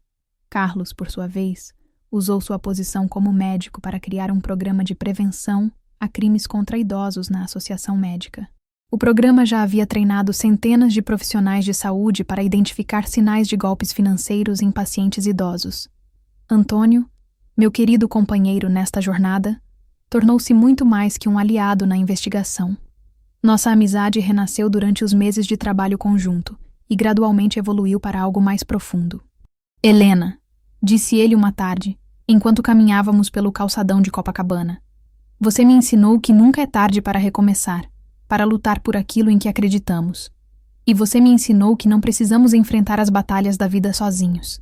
Carlos, por sua vez, usou sua posição como médico para criar um programa de prevenção a crimes contra idosos na Associação Médica. O programa já havia treinado centenas de profissionais de saúde para identificar sinais de golpes financeiros em pacientes idosos. Antônio, meu querido companheiro nesta jornada, tornou-se muito mais que um aliado na investigação. Nossa amizade renasceu durante os meses de trabalho conjunto e gradualmente evoluiu para algo mais profundo. "Helena", disse ele uma tarde, enquanto caminhávamos pelo calçadão de Copacabana, "você me ensinou que nunca é tarde para recomeçar, para lutar por aquilo em que acreditamos. E você me ensinou que não precisamos enfrentar as batalhas da vida sozinhos."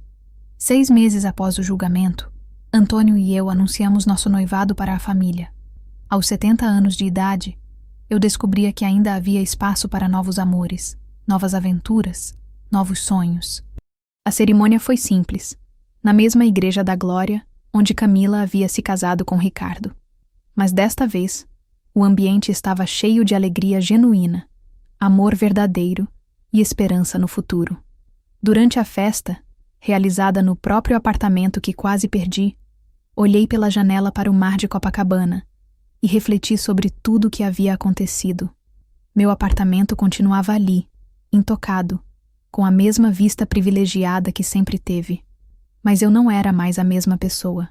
6 meses após o julgamento, Antônio e eu anunciamos nosso noivado para a família. Aos 70 anos de idade, eu descobria que ainda havia espaço para novos amores, novas aventuras, novos sonhos. A cerimônia foi simples, na mesma Igreja da Glória, onde Camila havia se casado com Ricardo. Mas desta vez, o ambiente estava cheio de alegria genuína, amor verdadeiro e esperança no futuro. Durante a festa, realizada no próprio apartamento que quase perdi, olhei pela janela para o mar de Copacabana e refleti sobre tudo o que havia acontecido. Meu apartamento continuava ali, intocado, com a mesma vista privilegiada que sempre teve. Mas eu não era mais a mesma pessoa.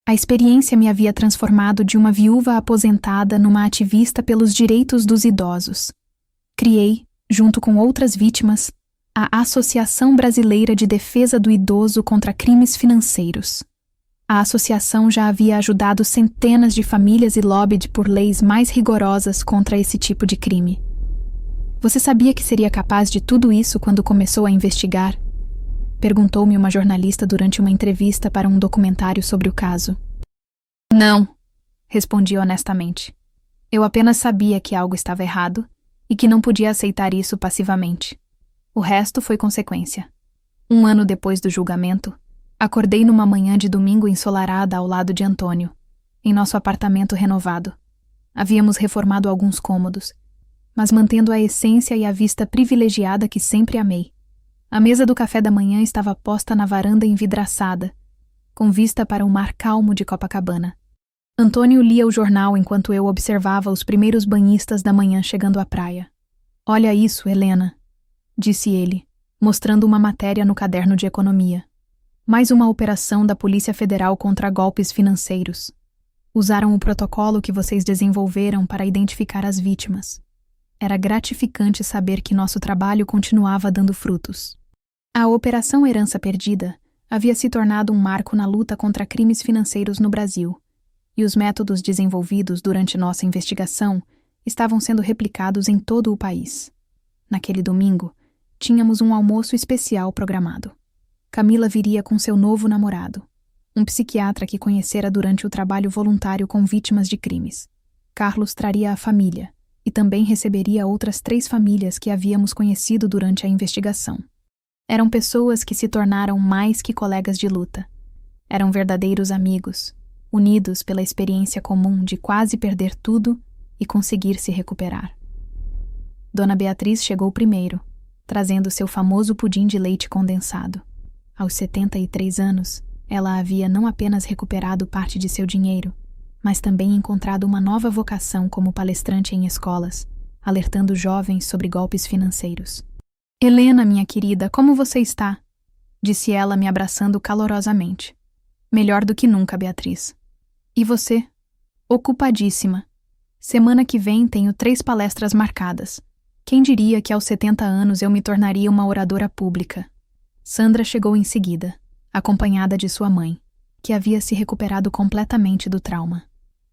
A experiência me havia transformado de uma viúva aposentada numa ativista pelos direitos dos idosos. Criei, junto com outras vítimas, a Associação Brasileira de Defesa do Idoso contra Crimes Financeiros. A associação já havia ajudado centenas de famílias e lobbied por leis mais rigorosas contra esse tipo de crime. "Você sabia que seria capaz de tudo isso quando começou a investigar?" perguntou-me uma jornalista durante uma entrevista para um documentário sobre o caso. "Não", respondi honestamente. "Eu apenas sabia que algo estava errado e que não podia aceitar isso passivamente. O resto foi consequência." 1 ano depois do julgamento, acordei numa manhã de domingo ensolarada ao lado de Antônio, em nosso apartamento renovado. Havíamos reformado alguns cômodos, mas mantendo a essência e a vista privilegiada que sempre amei. A mesa do café da manhã estava posta na varanda envidraçada, com vista para o mar calmo de Copacabana. Antônio lia o jornal enquanto eu observava os primeiros banhistas da manhã chegando à praia. "Olha isso, Helena", disse ele, mostrando uma matéria no caderno de economia. "Mais uma operação da Polícia Federal contra golpes financeiros. Usaram o protocolo que vocês desenvolveram para identificar as vítimas." Era gratificante saber que nosso trabalho continuava dando frutos. A Operação Herança Perdida havia se tornado um marco na luta contra crimes financeiros no Brasil, e os métodos desenvolvidos durante nossa investigação estavam sendo replicados em todo o país. Naquele domingo, tínhamos um almoço especial programado. Camila viria com seu novo namorado, um psiquiatra que conhecera durante o trabalho voluntário com vítimas de crimes. Carlos traria a família, e também receberia outras 3 famílias que havíamos conhecido durante a investigação. Eram pessoas que se tornaram mais que colegas de luta. Eram verdadeiros amigos, unidos pela experiência comum de quase perder tudo e conseguir se recuperar. Dona Beatriz chegou primeiro, trazendo seu famoso pudim de leite condensado. Aos 73 anos, ela havia não apenas recuperado parte de seu dinheiro, mas também encontrado uma nova vocação como palestrante em escolas, alertando jovens sobre golpes financeiros. Helena, minha querida, como você está? Disse ela, me abraçando calorosamente. Melhor do que nunca, Beatriz. E você? Ocupadíssima. Semana que vem tenho 3 palestras marcadas. Quem diria que aos 70 anos eu me tornaria uma oradora pública? Sandra chegou em seguida, acompanhada de sua mãe, que havia se recuperado completamente do trauma.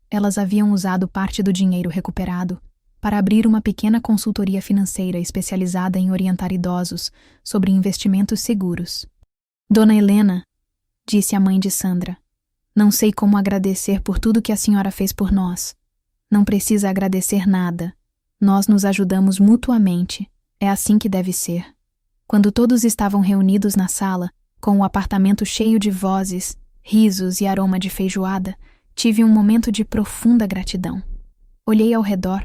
Elas haviam usado parte do dinheiro recuperado para abrir uma pequena consultoria financeira especializada em orientar idosos sobre investimentos seguros. Dona Helena, disse a mãe de Sandra, não sei como agradecer por tudo que a senhora fez por nós. Não precisa agradecer nada. Nós nos ajudamos mutuamente. É assim que deve ser. Quando todos estavam reunidos na sala, com o apartamento cheio de vozes, risos e aroma de feijoada, tive um momento de profunda gratidão. Olhei ao redor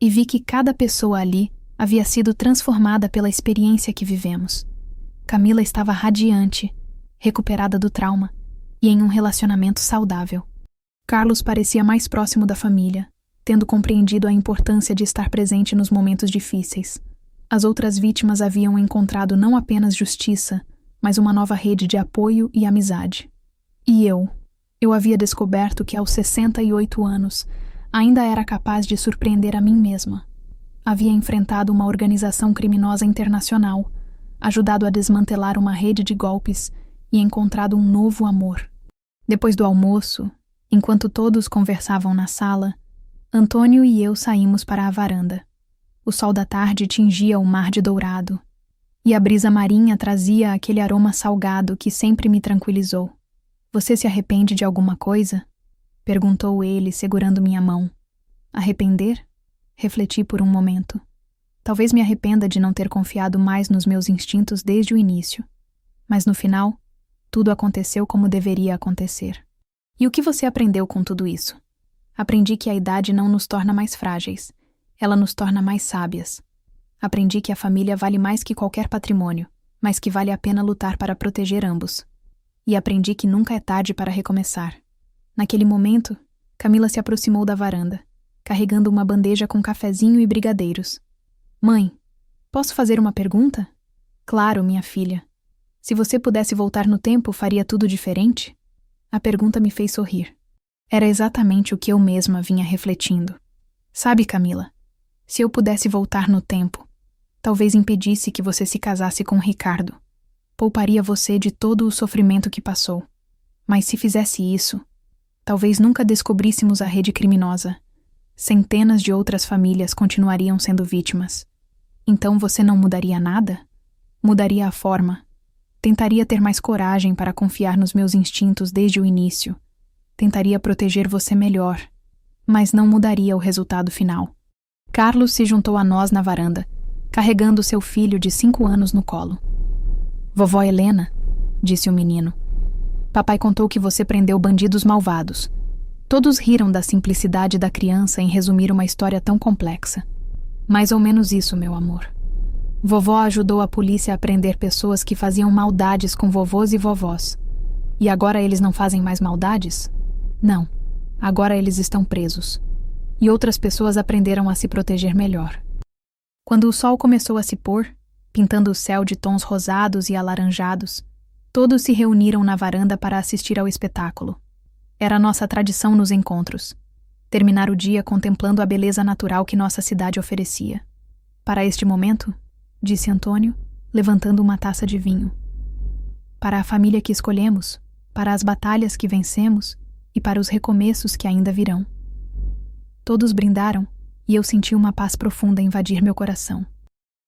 e vi que cada pessoa ali havia sido transformada pela experiência que vivemos. Camila estava radiante, recuperada do trauma e em um relacionamento saudável. Carlos parecia mais próximo da família, tendo compreendido a importância de estar presente nos momentos difíceis. As outras vítimas haviam encontrado não apenas justiça, mas uma nova rede de apoio e amizade. E eu havia descoberto que aos 68 anos ainda era capaz de surpreender a mim mesma. Havia enfrentado uma organização criminosa internacional, ajudado a desmantelar uma rede de golpes e encontrado um novo amor. Depois do almoço, enquanto todos conversavam na sala, Antônio e eu saímos para a varanda. O sol da tarde tingia o mar de dourado, e a brisa marinha trazia aquele aroma salgado que sempre me tranquilizou. Você se arrepende de alguma coisa? Perguntou ele, segurando minha mão. Arrepender? Refleti por um momento. Talvez me arrependa de não ter confiado mais nos meus instintos desde o início. Mas no final, tudo aconteceu como deveria acontecer. E o que você aprendeu com tudo isso? Aprendi que a idade não nos torna mais frágeis. Ela nos torna mais sábias. Aprendi que a família vale mais que qualquer patrimônio, mas que vale a pena lutar para proteger ambos. E aprendi que nunca é tarde para recomeçar. Naquele momento, Camila se aproximou da varanda, carregando uma bandeja com cafezinho e brigadeiros. Mãe, posso fazer uma pergunta? Claro, minha filha. Se você pudesse voltar no tempo, faria tudo diferente? A pergunta me fez sorrir. Era exatamente o que eu mesma vinha refletindo. Sabe, Camila, se eu pudesse voltar no tempo, talvez impedisse que você se casasse com Ricardo. Pouparia você de todo o sofrimento que passou. Mas se fizesse isso, talvez nunca descobríssemos a rede criminosa. Centenas de outras famílias continuariam sendo vítimas. Então você não mudaria nada? Mudaria a forma. Tentaria ter mais coragem para confiar nos meus instintos desde o início. Tentaria proteger você melhor. Mas não mudaria o resultado final. Carlos se juntou a nós na varanda, carregando seu filho de 5 anos no colo. Vovó Helena, disse o menino, papai contou que você prendeu bandidos malvados. Todos riram da simplicidade da criança em resumir uma história tão complexa. Mais ou menos isso, meu amor. Vovó ajudou a polícia a prender pessoas que faziam maldades com vovôs e vovós. E agora eles não fazem mais maldades? Não. Agora eles estão presos. E outras pessoas aprenderam a se proteger melhor. Quando o sol começou a se pôr, pintando o céu de tons rosados e alaranjados, todos se reuniram na varanda para assistir ao espetáculo. Era nossa tradição nos encontros. Terminar o dia contemplando a beleza natural que nossa cidade oferecia. Para este momento, disse Antônio, levantando uma taça de vinho. Para a família que escolhemos, para as batalhas que vencemos e para os recomeços que ainda virão. Todos brindaram e eu senti uma paz profunda invadir meu coração.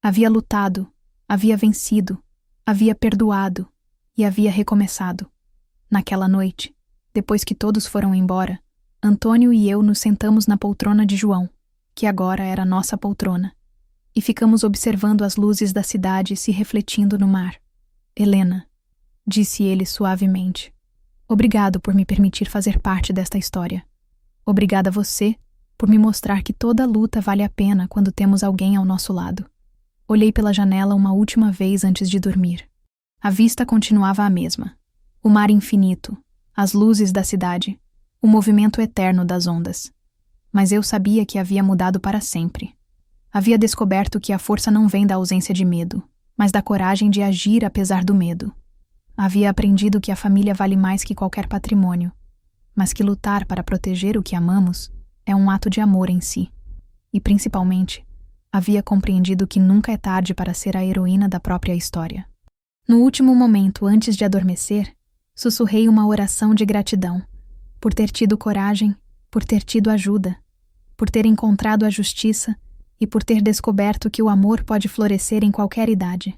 Havia lutado, havia vencido, havia perdoado e havia recomeçado. Naquela noite, depois que todos foram embora, Antônio e eu nos sentamos na poltrona de João, que agora era nossa poltrona, e ficamos observando as luzes da cidade se refletindo no mar. Helena, disse ele suavemente, obrigado por me permitir fazer parte desta história. Obrigada a você por me mostrar que toda luta vale a pena quando temos alguém ao nosso lado. Olhei pela janela uma última vez antes de dormir. A vista continuava a mesma. O mar infinito, as luzes da cidade, o movimento eterno das ondas. Mas eu sabia que havia mudado para sempre. Havia descoberto que a força não vem da ausência de medo, mas da coragem de agir apesar do medo. Havia aprendido que a família vale mais que qualquer patrimônio, mas que lutar para proteger o que amamos é um ato de amor em si. E, principalmente, havia compreendido que nunca é tarde para ser a heroína da própria história. No último momento, antes de adormecer, sussurrei uma oração de gratidão, por ter tido coragem, por ter tido ajuda, por ter encontrado a justiça e por ter descoberto que o amor pode florescer em qualquer idade.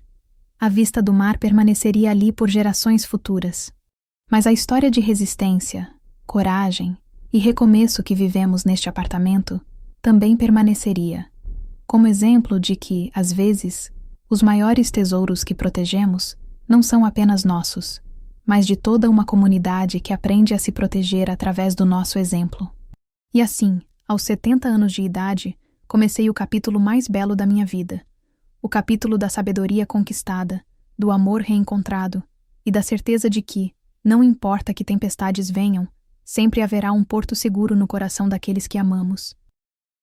A vista do mar permaneceria ali por gerações futuras. Mas a história de resistência, coragem e recomeço que vivemos neste apartamento também permaneceria, como exemplo de que, às vezes, os maiores tesouros que protegemos não são apenas nossos, mas de toda uma comunidade que aprende a se proteger através do nosso exemplo. E assim, aos 70 anos de idade, comecei o capítulo mais belo da minha vida, o capítulo da sabedoria conquistada, do amor reencontrado e da certeza de que, não importa que tempestades venham, sempre haverá um porto seguro no coração daqueles que amamos.